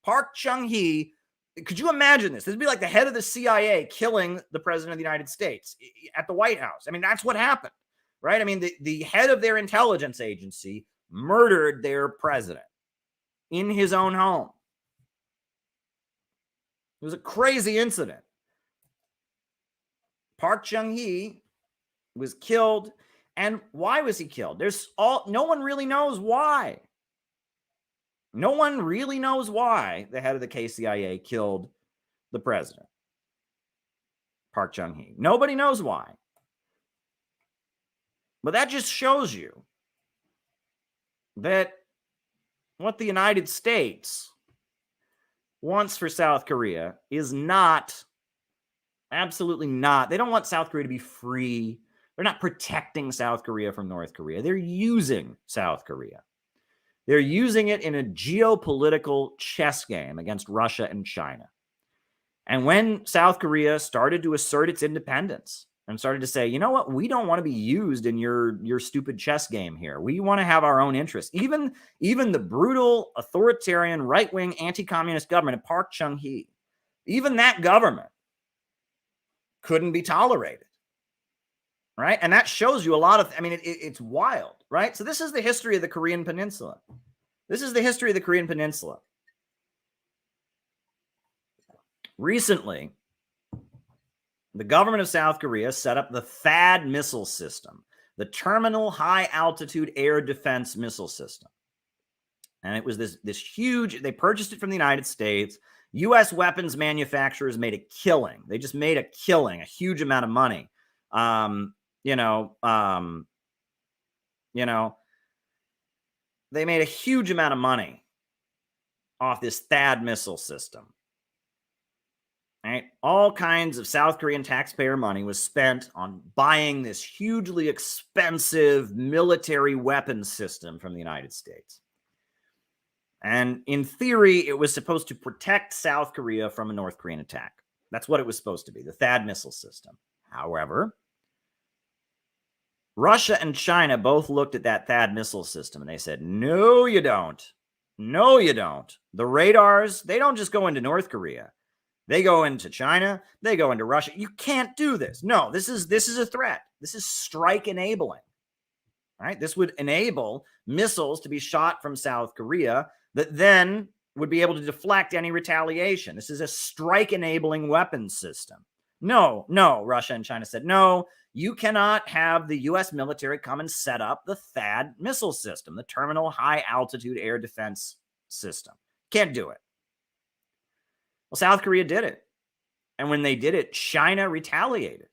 Park Chung-hee, could you imagine this? This would be like the head of the CIA killing the president of the United States at the White House. I mean, that's what happened, right? I mean, the head of their intelligence agency murdered their president in his own home. It was a crazy incident. Park Chung-hee was killed. And why was he killed? No one really knows why. No one really knows why the head of the KCIA killed the president, Park Chung-hee. Nobody knows why. But that just shows you that what the United States wants for South Korea is not, absolutely not. They don't want South Korea to be free. They're not protecting South Korea from North Korea. They're using South Korea. They're using it in a geopolitical chess game against Russia and China. And when South Korea started to assert its independence and started to say, you know what, we don't want to be used in your stupid chess game here. We want to have our own interests. Even the brutal, authoritarian, right-wing, anti-communist government of Park Chung-hee, even that government couldn't be tolerated. Right? And that shows you a lot of, it's wild, right? So this is the history of the Korean Peninsula. This is the history of the Korean Peninsula. Recently, the government of South Korea set up the THAAD missile system, the Terminal High Altitude Air Defense Missile System. And it was this huge, they purchased it from the United States. U.S. weapons manufacturers made a killing. They just made a killing, a huge amount of money. They made a huge amount of money off this THAAD missile system. Right? All kinds of South Korean taxpayer money was spent on buying this hugely expensive military weapons system from the United States. And in theory, it was supposed to protect South Korea from a North Korean attack. That's what it was supposed to be, the THAAD missile system. However, Russia and China both looked at that THAAD missile system and they said, no, you don't. No, you don't. The radars, they don't just go into North Korea. They go into China. They go into Russia. You can't do this. No, this is a threat. This is strike enabling. Right? This would enable missiles to be shot from South Korea that then would be able to deflect any retaliation. This is a strike enabling weapons system. No, Russia and China said, no, you cannot have the U.S. military come and set up the THAAD missile system, the Terminal High Altitude Air Defense System. Can't do it. Well, South Korea did it. And when they did it, China retaliated.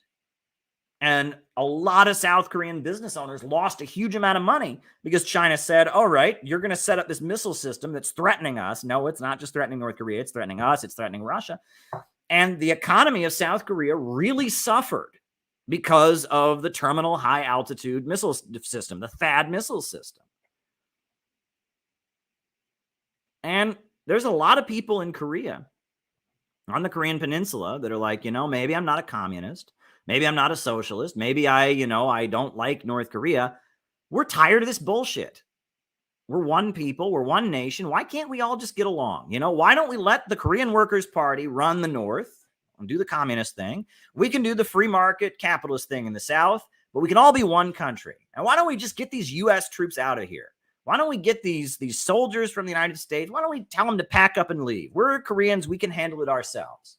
And a lot of South Korean business owners lost a huge amount of money because China said, all right, you're going to set up this missile system that's threatening us. No, it's not just threatening North Korea. It's threatening us. It's threatening Russia. And the economy of South Korea really suffered because of the Terminal High Altitude Missile System, the THAAD missile system. And there's a lot of people in Korea, on the Korean Peninsula, that are like, maybe I'm not a communist. Maybe I'm not a socialist. Maybe I don't like North Korea. We're tired of this bullshit. We're one people. We're one nation. Why can't we all just get along? Why don't we let the Korean Workers' Party run the North and do the communist thing? We can do the free market capitalist thing in the South, but we can all be one country. And why don't we just get these U.S. troops out of here? Why don't we get these soldiers from the United States? Why don't we tell them to pack up and leave? We're Koreans. We can handle it ourselves.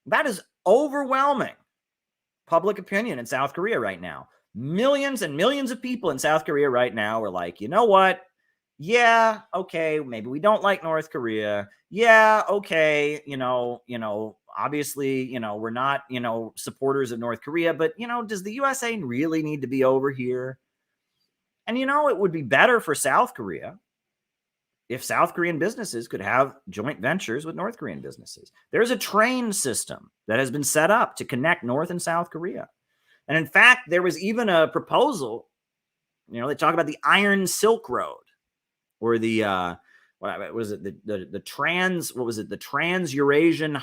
That is overwhelming public opinion in South Korea right now. Millions and millions of people in South Korea right now are like, you know what? Yeah, okay, maybe we don't like North Korea. Yeah, okay, obviously, we're not, supporters of North Korea, but, does the USA really need to be over here? And, it would be better for South Korea if South Korean businesses could have joint ventures with North Korean businesses. There's a train system that has been set up to connect North and South Korea. And in fact, there was even a proposal, they talk about the Iron Silk Road, or the what was it, the Trans-Eurasian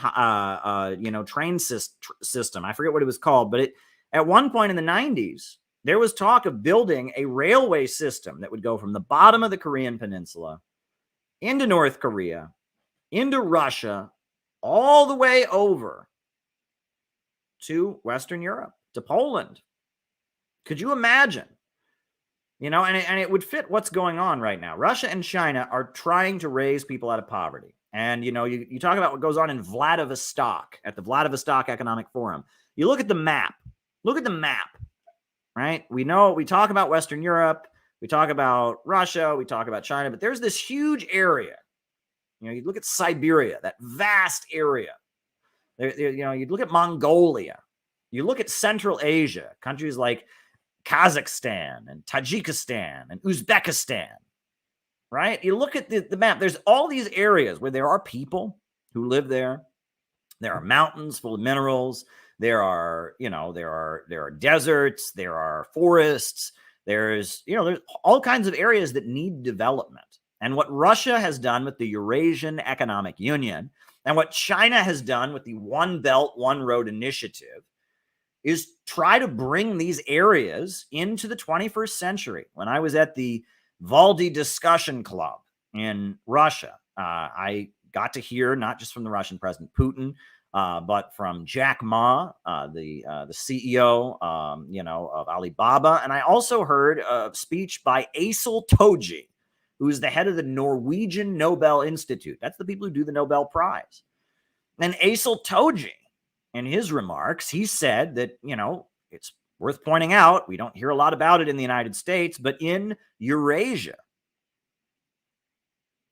train system. I forget what it was called, but at one point in the 90s, there was talk of building a railway system that would go from the bottom of the Korean Peninsula into North Korea, into Russia, all the way over to Western Europe, to Poland. Could you imagine? And it would fit what's going on right now. Russia and China are trying to raise people out of poverty. And, you talk about what goes on in Vladivostok, at the Vladivostok Economic Forum. You look at the map. Look at the map, right? We talk about Western Europe. We talk about Russia, we talk about China, but there's this huge area. You look at Siberia, that vast area. You look at Mongolia. You look at Central Asia, countries like Kazakhstan and Tajikistan and Uzbekistan, right? You look at the map. There's all these areas where there are people who live there. There are mountains full of minerals. There are deserts. There are forests. There's all kinds of areas that need development. And what Russia has done with the Eurasian Economic Union and what China has done with the One Belt, One Road initiative is try to bring these areas into the 21st century. When I was at the Valdy Discussion Club in Russia, I got to hear not just from the Russian President Putin, but from Jack Ma, the CEO, of Alibaba, and I also heard a speech by Aysel Toji, who is the head of the Norwegian Nobel Institute. That's the people who do the Nobel Prize. And Aysel Toji, in his remarks, he said that it's worth pointing out, we don't hear a lot about it in the United States, but in Eurasia,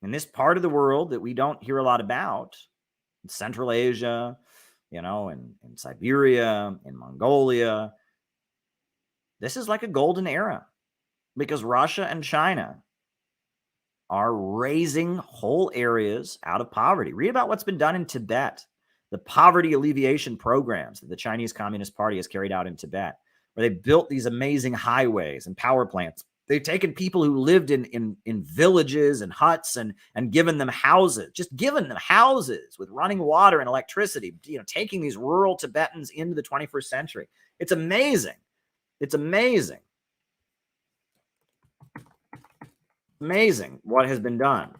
in this part of the world that we don't hear a lot about, in Central Asia, in Siberia, in Mongolia, this is like a golden era because Russia and China are raising whole areas out of poverty. Read about what's been done in Tibet, the poverty alleviation programs that the Chinese Communist Party has carried out in Tibet, where they built these amazing highways and power plants. They've taken people who lived in villages and huts and given them houses, just given them houses with running water and electricity, taking these rural Tibetans into the 21st century. It's amazing. It's amazing. Amazing what has been done.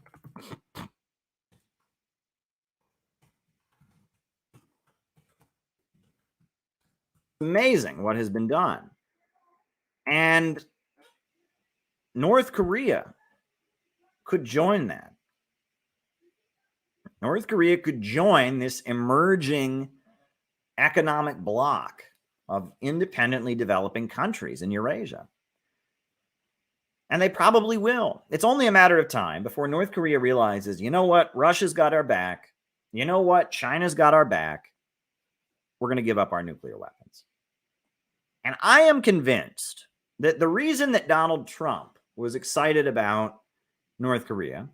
Amazing what has been done. And North Korea could join that. North Korea could join this emerging economic bloc of independently developing countries in Eurasia. And they probably will. It's only a matter of time before North Korea realizes, you know what? Russia's got our back. You know what? China's got our back. We're going to give up our nuclear weapons. And I am convinced that the reason that Donald Trump was excited about North Korea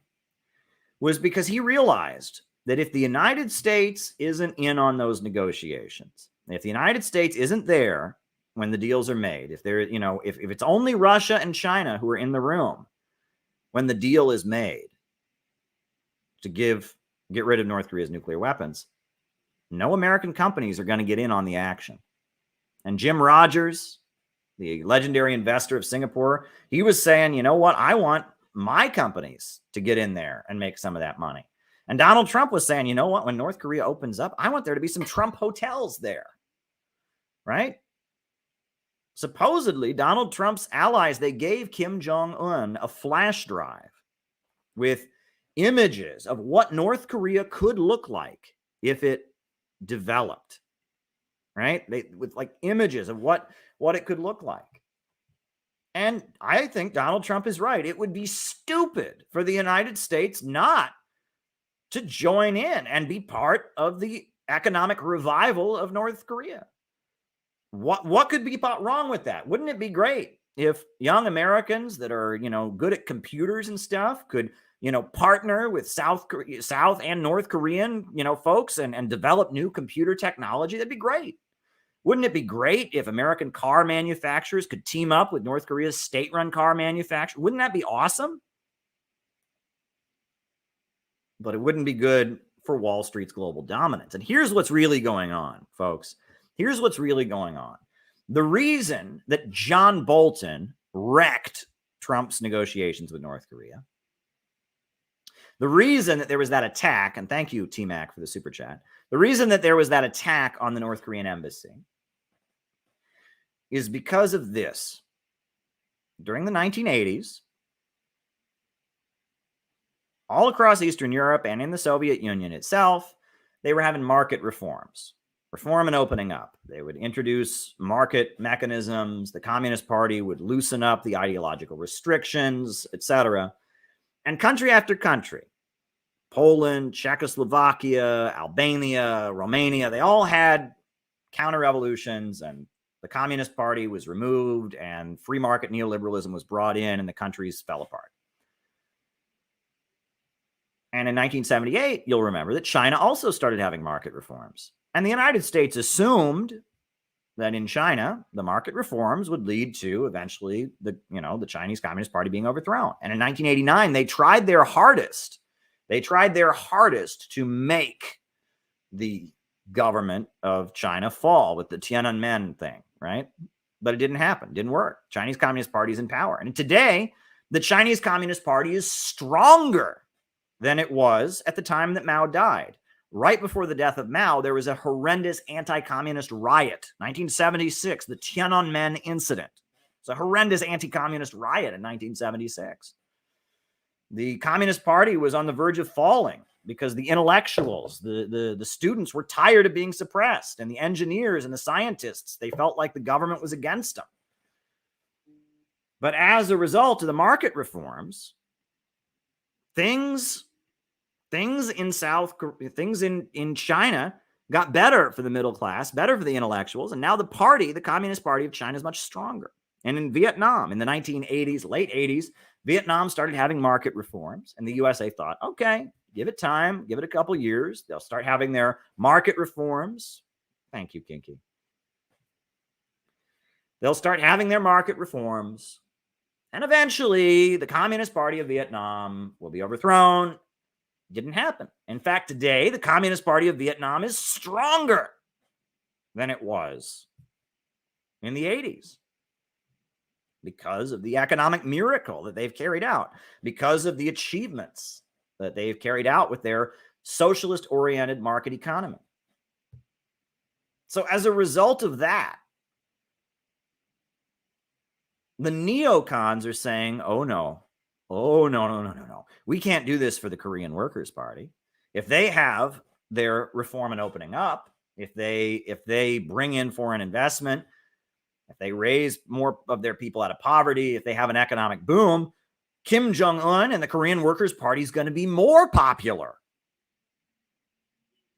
was because he realized that if the United States isn't in on those negotiations, if the United States isn't there when the deals are made, if it's only Russia and China who are in the room when the deal is made to get rid of North Korea's nuclear weapons, no American companies are going to get in on the action. And Jim Rogers, the legendary investor of Singapore, he was saying, you know what? I want my companies to get in there and make some of that money. And Donald Trump was saying, you know what? When North Korea opens up, I want there to be some Trump hotels there, right? Supposedly, Donald Trump's allies, they gave Kim Jong-un a flash drive with images of what North Korea could look like if it developed, right? With like images of what it could look like. And I think Donald Trump is right. It would be stupid for the United States not to join in and be part of the economic revival of North Korea. What could be wrong with that? Wouldn't it be great if young Americans that are, good at computers and stuff could, partner with South and North Korean, folks and develop new computer technology? That'd be great. Wouldn't it be great if American car manufacturers could team up with North Korea's state-run car manufacturers? Wouldn't that be awesome? But it wouldn't be good for Wall Street's global dominance. And here's what's really going on, folks. Here's what's really going on. The reason that John Bolton wrecked Trump's negotiations with North Korea, the reason that there was that attack, and thank you, T-Mac, for the super chat, the reason that there was that attack on the North Korean embassy is because of this. During the 1980s, all across Eastern Europe and in the Soviet Union itself, they were having market reforms. reform and opening up. They would introduce market mechanisms. The Communist Party would loosen up the ideological restrictions, etc. And country after country, Poland, Czechoslovakia, Albania, Romania, they all had counter-revolutions, and the Communist Party was removed, and free market neoliberalism was brought in, and the countries fell apart. And in 1978, you'll remember that China also started having market reforms. And the United States assumed that in China, the market reforms would lead to eventually the Chinese Communist Party being overthrown. And in 1989, they tried their hardest. They tried their hardest to make the government of China fall with the Tiananmen thing, right? But it didn't happen. It didn't work. Chinese Communist Party is in power. And today, the Chinese Communist Party is stronger than it was at the time that Mao died. Right before the death of Mao, there was a horrendous anti-communist riot, 1976, the Tiananmen incident. It's a horrendous anti-communist riot in 1976. The Communist Party was on the verge of falling because the intellectuals, the students were tired of being suppressed, and the engineers and the scientists, they felt like the government was against them. But as a result of the market reforms, things in China got better for the middle class, better for the intellectuals, and now the Communist Party of China is much stronger. And in Vietnam, in the 1980s, late 80s, Vietnam started having market reforms, and the USA thought, okay, give it time, give it a couple years, they'll start having their market reforms. Thank you, Kinky. They'll start having their market reforms, and eventually the Communist Party of Vietnam will be overthrown. Didn't happen. In fact, today, the Communist Party of Vietnam is stronger than it was in the 80s because of the economic miracle that they've carried out, because of the achievements that they've carried out with their socialist-oriented market economy. So as a result of that, the neocons are saying, oh, no. We can't do this for the Korean Workers' Party. If they have their reform and opening up, if they bring in foreign investment, if they raise more of their people out of poverty, if they have an economic boom, Kim Jong-un and the Korean Workers' Party is going to be more popular.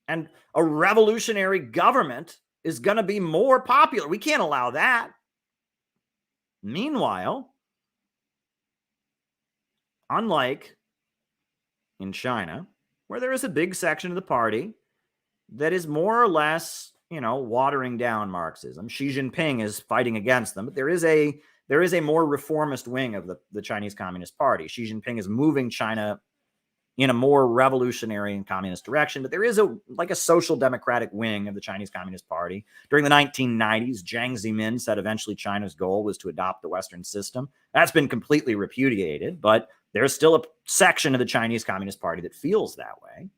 And a revolutionary government is going to be more popular. We can't allow that. Meanwhile, unlike in China, where there is a big section of the party that is more or less, watering down Marxism. Xi Jinping is fighting against them, but there is a more reformist wing of the Chinese Communist Party. Xi Jinping is moving China in a more revolutionary and communist direction, but there is a social democratic wing of the Chinese Communist Party. During the 1990s, Jiang Zemin said eventually China's goal was to adopt the Western system. That's been completely repudiated, but there's still a section of the Chinese Communist Party that feels that way.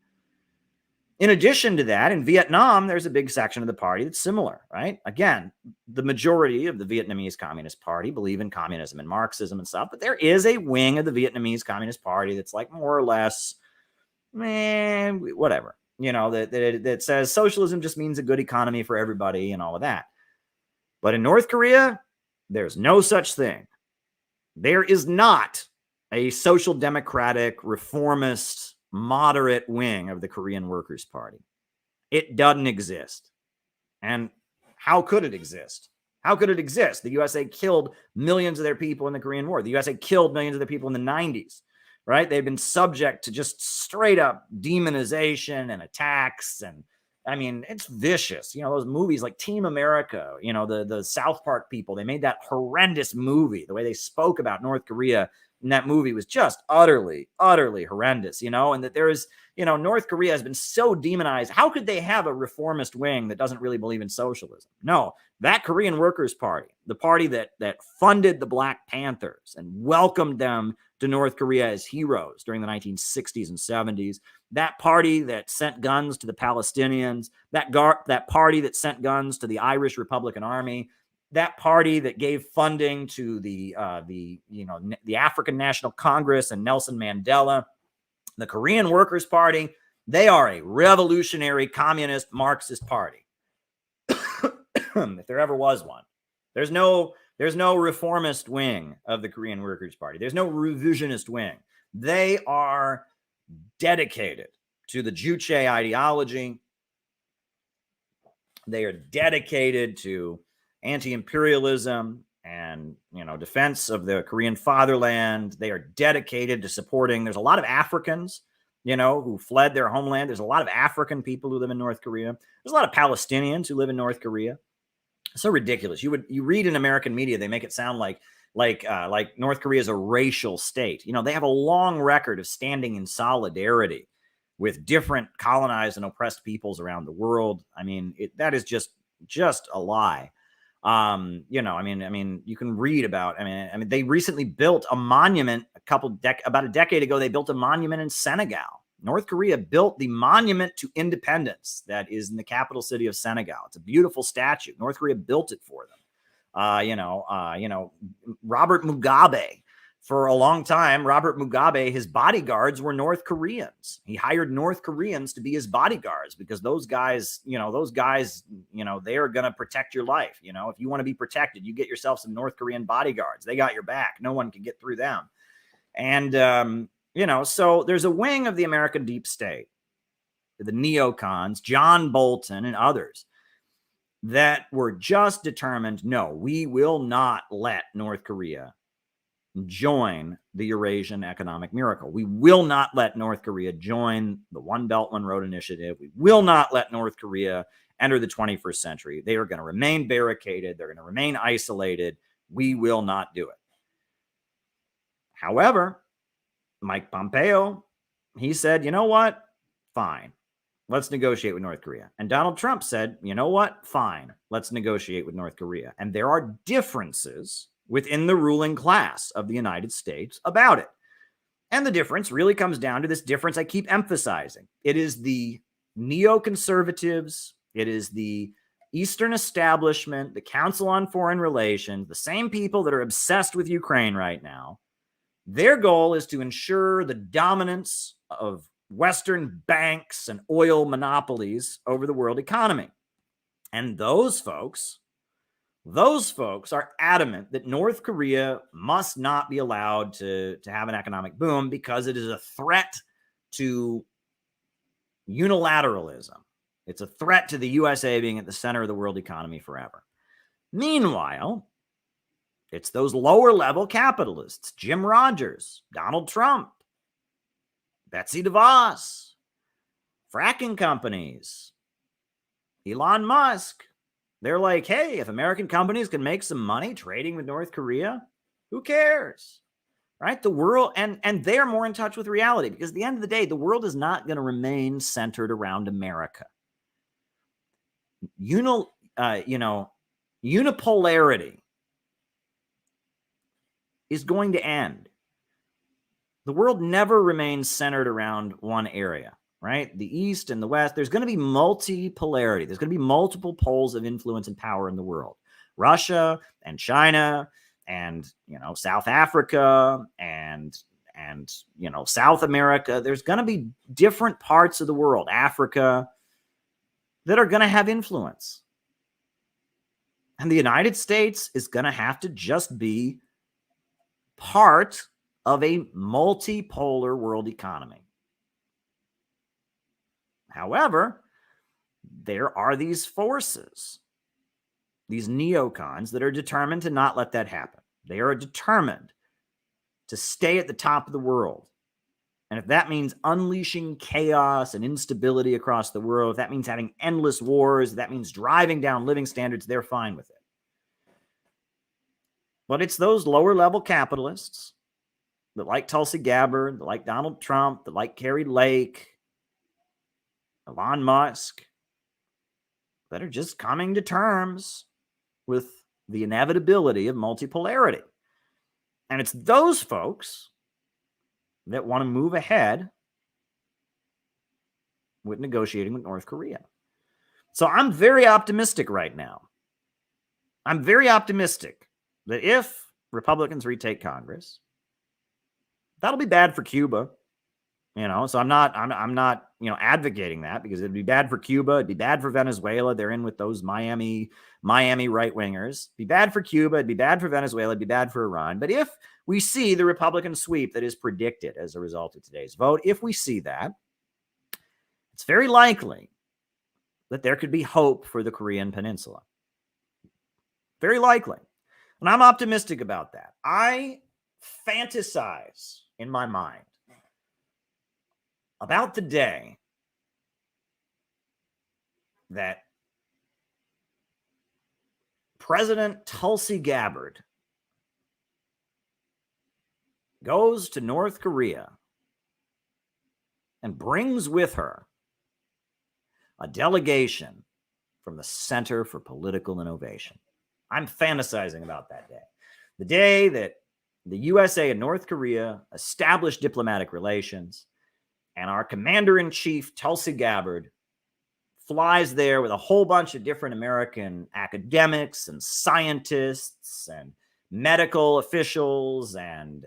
In addition to that, in Vietnam, there's a big section of the party that's similar, right? Again, the majority of the Vietnamese Communist Party believe in communism and Marxism and stuff, but there is a wing of the Vietnamese Communist Party that's like more or less, whatever, that says socialism just means a good economy for everybody and all of that. But in North Korea, there's no such thing. There is not a social democratic, reformist, moderate wing of the Korean Workers' Party. It doesn't exist. And how could it exist? How could it exist? The USA killed millions of their people in the Korean War. The USA killed millions of their people in the 90s, right? They've been subject to just straight up demonization and attacks. And it's vicious. Those movies like Team America, the South Park people, they made that horrendous movie. The way they spoke about North Korea in that movie was just utterly, utterly horrendous, and that there is, North Korea has been so demonized. How could they have a reformist wing that doesn't really believe in socialism? No, that Korean Workers' Party, the party that funded the Black Panthers and welcomed them to North Korea as heroes during the 1960s and 70s, that party that sent guns to the Palestinians, that party that sent guns to the Irish Republican Army, that party that gave funding to the African National Congress and Nelson Mandela, the Korean Workers' Party, they are a revolutionary communist Marxist party. if there ever was one. There's no reformist wing of the Korean Workers' Party. There's no revisionist wing. They are dedicated to the Juche ideology. They are dedicated to anti-imperialism and, defense of the Korean fatherland. They are dedicated to supporting. There's a lot of Africans, who fled their homeland. There's a lot of African people who live in North Korea. There's a lot of Palestinians who live in North Korea. It's so ridiculous. You read in American media, they make it sound like North Korea is a racial state. They have a long record of standing in solidarity with different colonized and oppressed peoples around the world. I mean, that is just a lie. You can read about. They recently built a monument about a decade ago. They built a monument in Senegal. North Korea built the monument to independence that is in the capital city of Senegal. It's a beautiful statue. North Korea built it for them. Robert Mugabe, for a long time, Robert Mugabe, his bodyguards were North Koreans. He hired North Koreans to be his bodyguards because those guys, they are going to protect your life. If you want to be protected, you get yourself some North Korean bodyguards. They got your back. No one can get through them. And, so there's a wing of the American deep state, the neocons, John Bolton and others, that were just determined, no, we will not let North Korea join the Eurasian economic miracle. We will not let North Korea join the One Belt, One Road initiative. We will not let North Korea enter the 21st century. They are going to remain barricaded. They're going to remain isolated. We will not do it. However, Mike Pompeo, he said, you know what? Fine. Let's negotiate with North Korea. And Donald Trump said, you know what? Fine. Let's negotiate with North Korea. And there are differences within the ruling class of the United States about it. And the difference really comes down to this difference I keep emphasizing. It is the neoconservatives, it is the Eastern establishment, the Council on Foreign Relations, the same people that are obsessed with Ukraine right now. Their goal is to ensure the dominance of Western banks and oil monopolies over the world economy. And those folks are adamant that North Korea must not be allowed to have an economic boom because it is a threat to unilateralism. It's a threat to the USA being at the center of the world economy forever. Meanwhile, it's those lower level capitalists, Jim Rogers, Donald Trump, Betsy DeVos, fracking companies, Elon Musk. They're like, hey, if American companies can make some money trading with North Korea, who cares? Right? The world, and they're more in touch with reality because at the end of the day, the world is not going to remain centered around America. Unipolarity is going to end. The world never remains centered around one area, right? The East and the West, there's going to be multipolarity. There's going to be multiple poles of influence and power in the world. Russia and China and, South Africa and South America. There's going to be different parts of the world, Africa, that are going to have influence. And the United States is going to have to just be part of a multipolar world economy. However, there are these forces, these neocons that are determined to not let that happen. They are determined to stay at the top of the world. And if that means unleashing chaos and instability across the world, if that means having endless wars, if that means driving down living standards, they're fine with it. But it's those lower level capitalists that like Tulsi Gabbard, that like Donald Trump, that like Carrie Lake, Elon Musk, that are just coming to terms with the inevitability of multipolarity. And it's those folks that want to move ahead with negotiating with North Korea. So I'm very optimistic right now. I'm very optimistic that if Republicans retake Congress, that'll be bad for Cuba. So I'm not advocating that, because it'd be bad for Cuba, it'd be bad for Venezuela. They're in with those Miami right-wingers. It'd be bad for Cuba, it'd be bad for Venezuela, it'd be bad for Iran. But if we see the Republican sweep that is predicted as a result of today's vote, if we see that, it's very likely that there could be hope for the Korean Peninsula. Very likely. And I'm optimistic about that. I fantasize in my mind about the day that President Tulsi Gabbard goes to North Korea and brings with her a delegation from the Center for Political Innovation. I'm fantasizing about that day. The day that the USA and North Korea established diplomatic relations, and our commander-in-chief, Tulsi Gabbard, flies there with a whole bunch of different American academics and scientists and medical officials and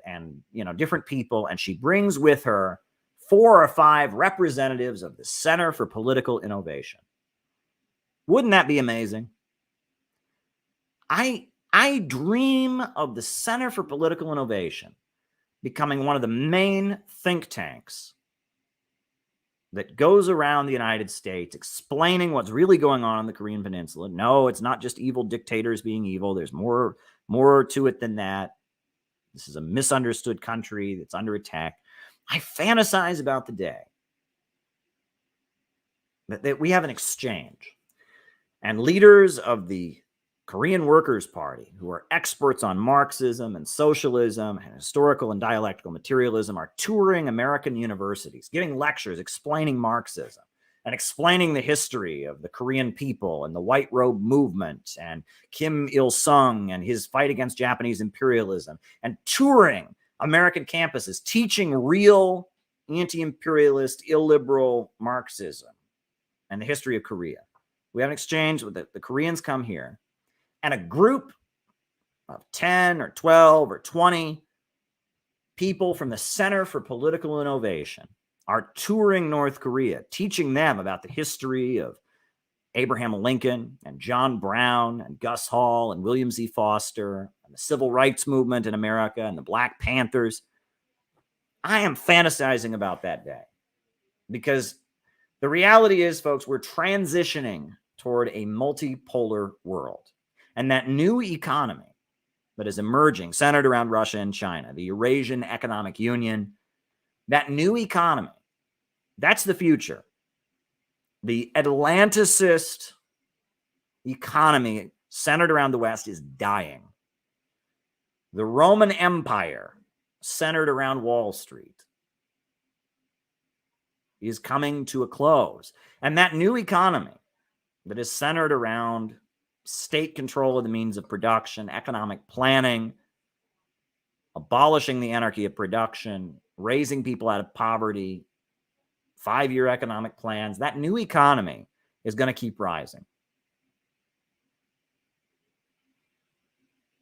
different people, and she brings with her 4 or 5 representatives of the Center for Political Innovation. Wouldn't that be amazing? I dream of the Center for Political Innovation becoming one of the main think tanks that goes around the United States explaining what's really going on the Korean Peninsula. No, it's not just evil dictators being evil. There's more to it than that. This is a misunderstood country that's under attack. I fantasize about the day that we have an exchange, and leaders of the Korean Workers' Party, who are experts on Marxism and socialism and historical and dialectical materialism, are touring American universities, giving lectures explaining Marxism and explaining the history of the Korean people and the White Robe movement and Kim Il-sung and his fight against Japanese imperialism, and touring American campuses, teaching real anti-imperialist, illiberal Marxism and the history of Korea. We have an exchange with the Koreans come here, and a group of 10 or 12 or 20 people from the Center for Political Innovation are touring North Korea, teaching them about the history of Abraham Lincoln and John Brown and Gus Hall and William Z. Foster and the civil rights movement in America and the Black Panthers. I am fantasizing about that day, because the reality is, folks, we're transitioning toward a multipolar world. And that new economy that is emerging, centered around Russia and China, the Eurasian Economic Union, that new economy, that's the future. The Atlanticist economy centered around the West is dying. The Roman Empire, centered around Wall Street, is coming to a close. And that new economy that is centered around state control of the means of production, economic planning, abolishing the anarchy of production, raising people out of poverty, 5-year economic plans, that new economy is going to keep rising.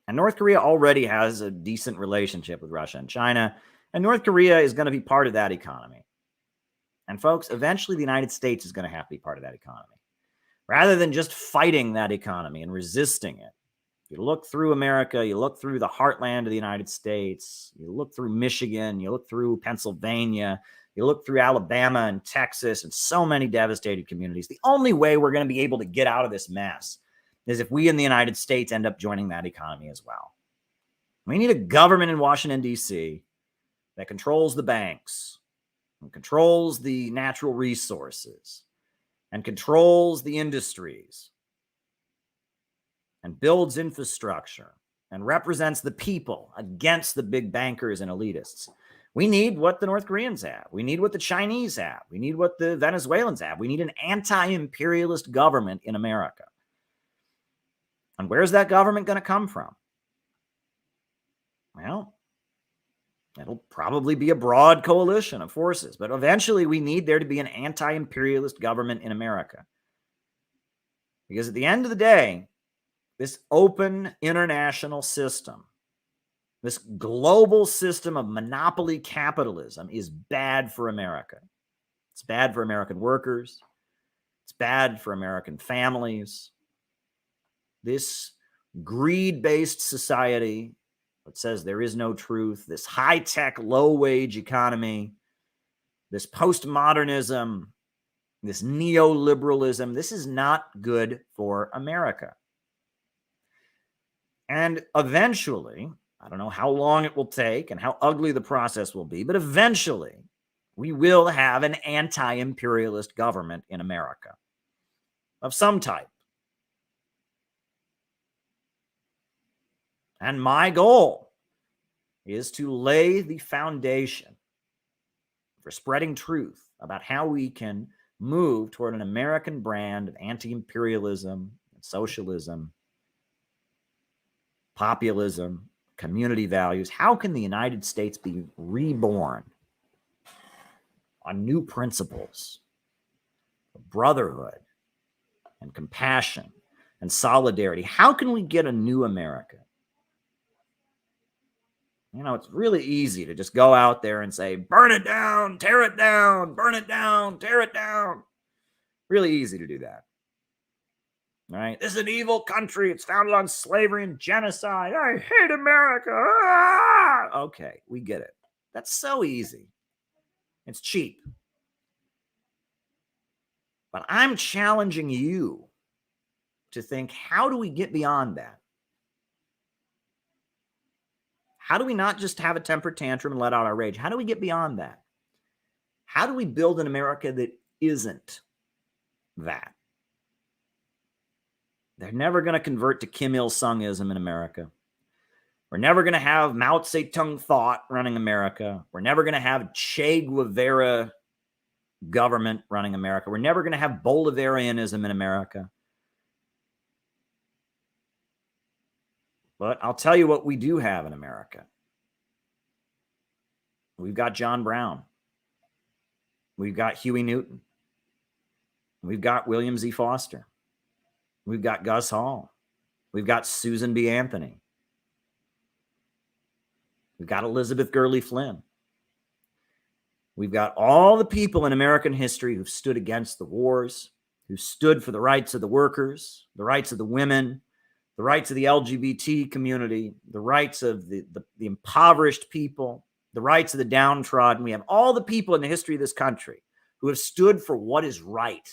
And North Korea already has a decent relationship with Russia and China, and North Korea is going to be part of that economy. And folks, eventually the United States is going to have to be part of that economy. Rather than just fighting that economy and resisting it, you look through America, you look through the heartland of the United States, you look through Michigan, you look through Pennsylvania, you look through Alabama and Texas and so many devastated communities. The only way we're going to be able to get out of this mess is if we in the United States end up joining that economy as well. We need a government in Washington, D.C. that controls the banks and controls the natural resources and controls the industries and builds infrastructure and represents the people against the big bankers and elitists. We need what the North Koreans have. We need what the Chinese have. We need what the Venezuelans have. We need an anti-imperialist government in America. And where's that government going to come from? Well, it'll probably be a broad coalition of forces, but eventually we need there to be an anti-imperialist government in America. Because at the end of the day, this open international system This global system of monopoly capitalism is bad for America. It's bad for American workers. It's bad for American families. This greed-based society that says there is no truth, this high-tech, low-wage economy, this postmodernism, this neoliberalism, this is not good for America. And eventually, I don't know how long it will take and how ugly the process will be, but eventually we will have an anti-imperialist government in America of some type. And my goal is to lay the foundation for spreading truth about how we can move toward an American brand of anti-imperialism and socialism, populism, community values. How can the United States be reborn on new principles of brotherhood and compassion and solidarity? How can we get a new America? You know, it's really easy to just go out there and say, burn it down, tear it down, burn it down, tear it down. Really easy to do that. All right? This is an evil country. It's founded on slavery and genocide. I hate America. Ah! Okay, we get it. That's so easy. It's cheap. But I'm challenging you to think, how do we get beyond that? How do we not just have a temper tantrum and let out our rage? How do we get beyond that? How do we build an America that isn't that? They're never going to convert to Kim Il-sungism in America. We're never going to have Mao Zedong thought running America. We're never going to have Che Guevara government running America. We're never going to have Bolivarianism in America. But I'll tell you what we do have in America. We've got John Brown. We've got Huey Newton. We've got William Z. Foster. We've got Gus Hall. We've got Susan B. Anthony. We've got Elizabeth Gurley Flynn. We've got all the people in American history who've stood against the wars, who stood for the rights of the workers, the rights of the women, the rights of the LGBT community, the rights of the impoverished people, the rights of the downtrodden. We have all the people in the history of this country who have stood for what is right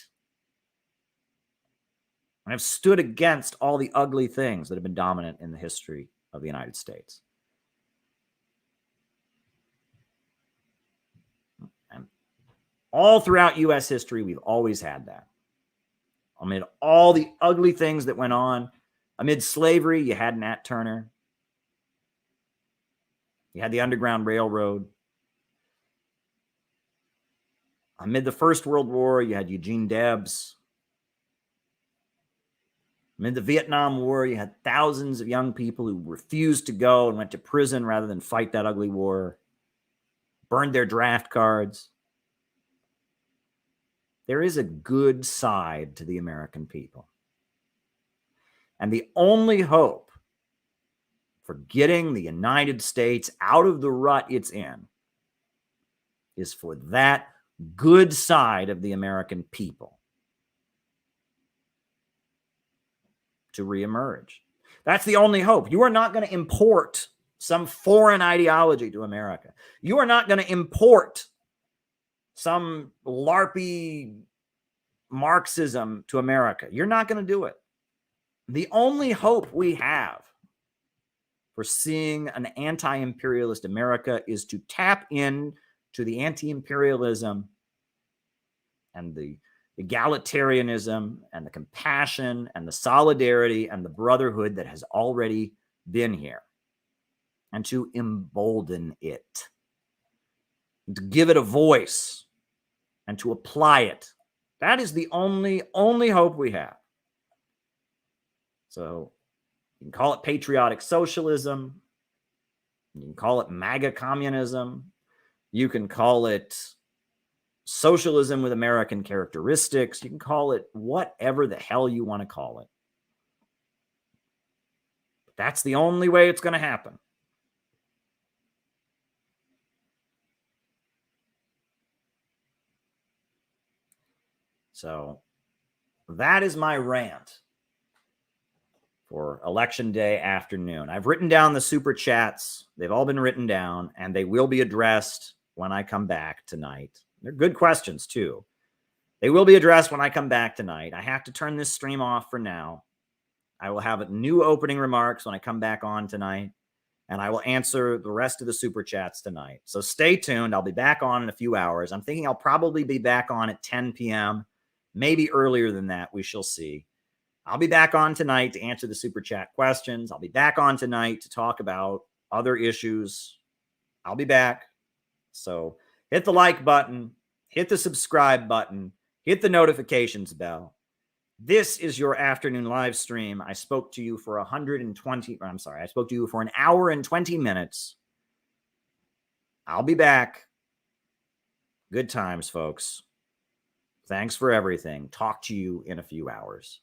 and have stood against all the ugly things that have been dominant in the history of the United States. And all throughout U.S. history, we've always had that. Amid all the ugly things that went on, amid slavery, you had Nat Turner. You had the Underground Railroad. Amid the First World War, you had Eugene Debs. Amid the Vietnam War, you had thousands of young people who refused to go and went to prison rather than fight that ugly war, burned their draft cards. There is a good side to the American people. And the only hope for getting the United States out of the rut it's in is for that good side of the American people to reemerge. That's the only hope. You are not going to import some foreign ideology to America. You are not going to import some LARPy Marxism to America. You're not going to do it. The only hope we have for seeing an anti-imperialist America is to tap in to the anti-imperialism and the egalitarianism and the compassion and the solidarity and the brotherhood that has already been here, and to embolden it, and to give it a voice and to apply it. That is the only hope we have. So you can call it patriotic socialism. You can call it MAGA communism. You can call it socialism with American characteristics. You can call it whatever the hell you want to call it. But that's the only way it's going to happen. So that is my rant for Election Day afternoon. I've written down the super chats. They've all been written down, and they will be addressed when I come back tonight. They're good questions, too. They will be addressed when I come back tonight. I have to turn this stream off for now. I will have new opening remarks when I come back on tonight, and I will answer the rest of the super chats tonight. So stay tuned. I'll be back on in a few hours. I'm thinking I'll probably be back on at 10 p.m., maybe earlier than that. We shall see. I'll be back on tonight to answer the super chat questions. I'll be back on tonight to talk about other issues. I'll be back. So hit the like button, hit the subscribe button, hit the notifications bell. This is your afternoon live stream. I spoke to you for I spoke to you for an hour and 20 minutes. I'll be back. Good times, folks. Thanks for everything. Talk to you in a few hours.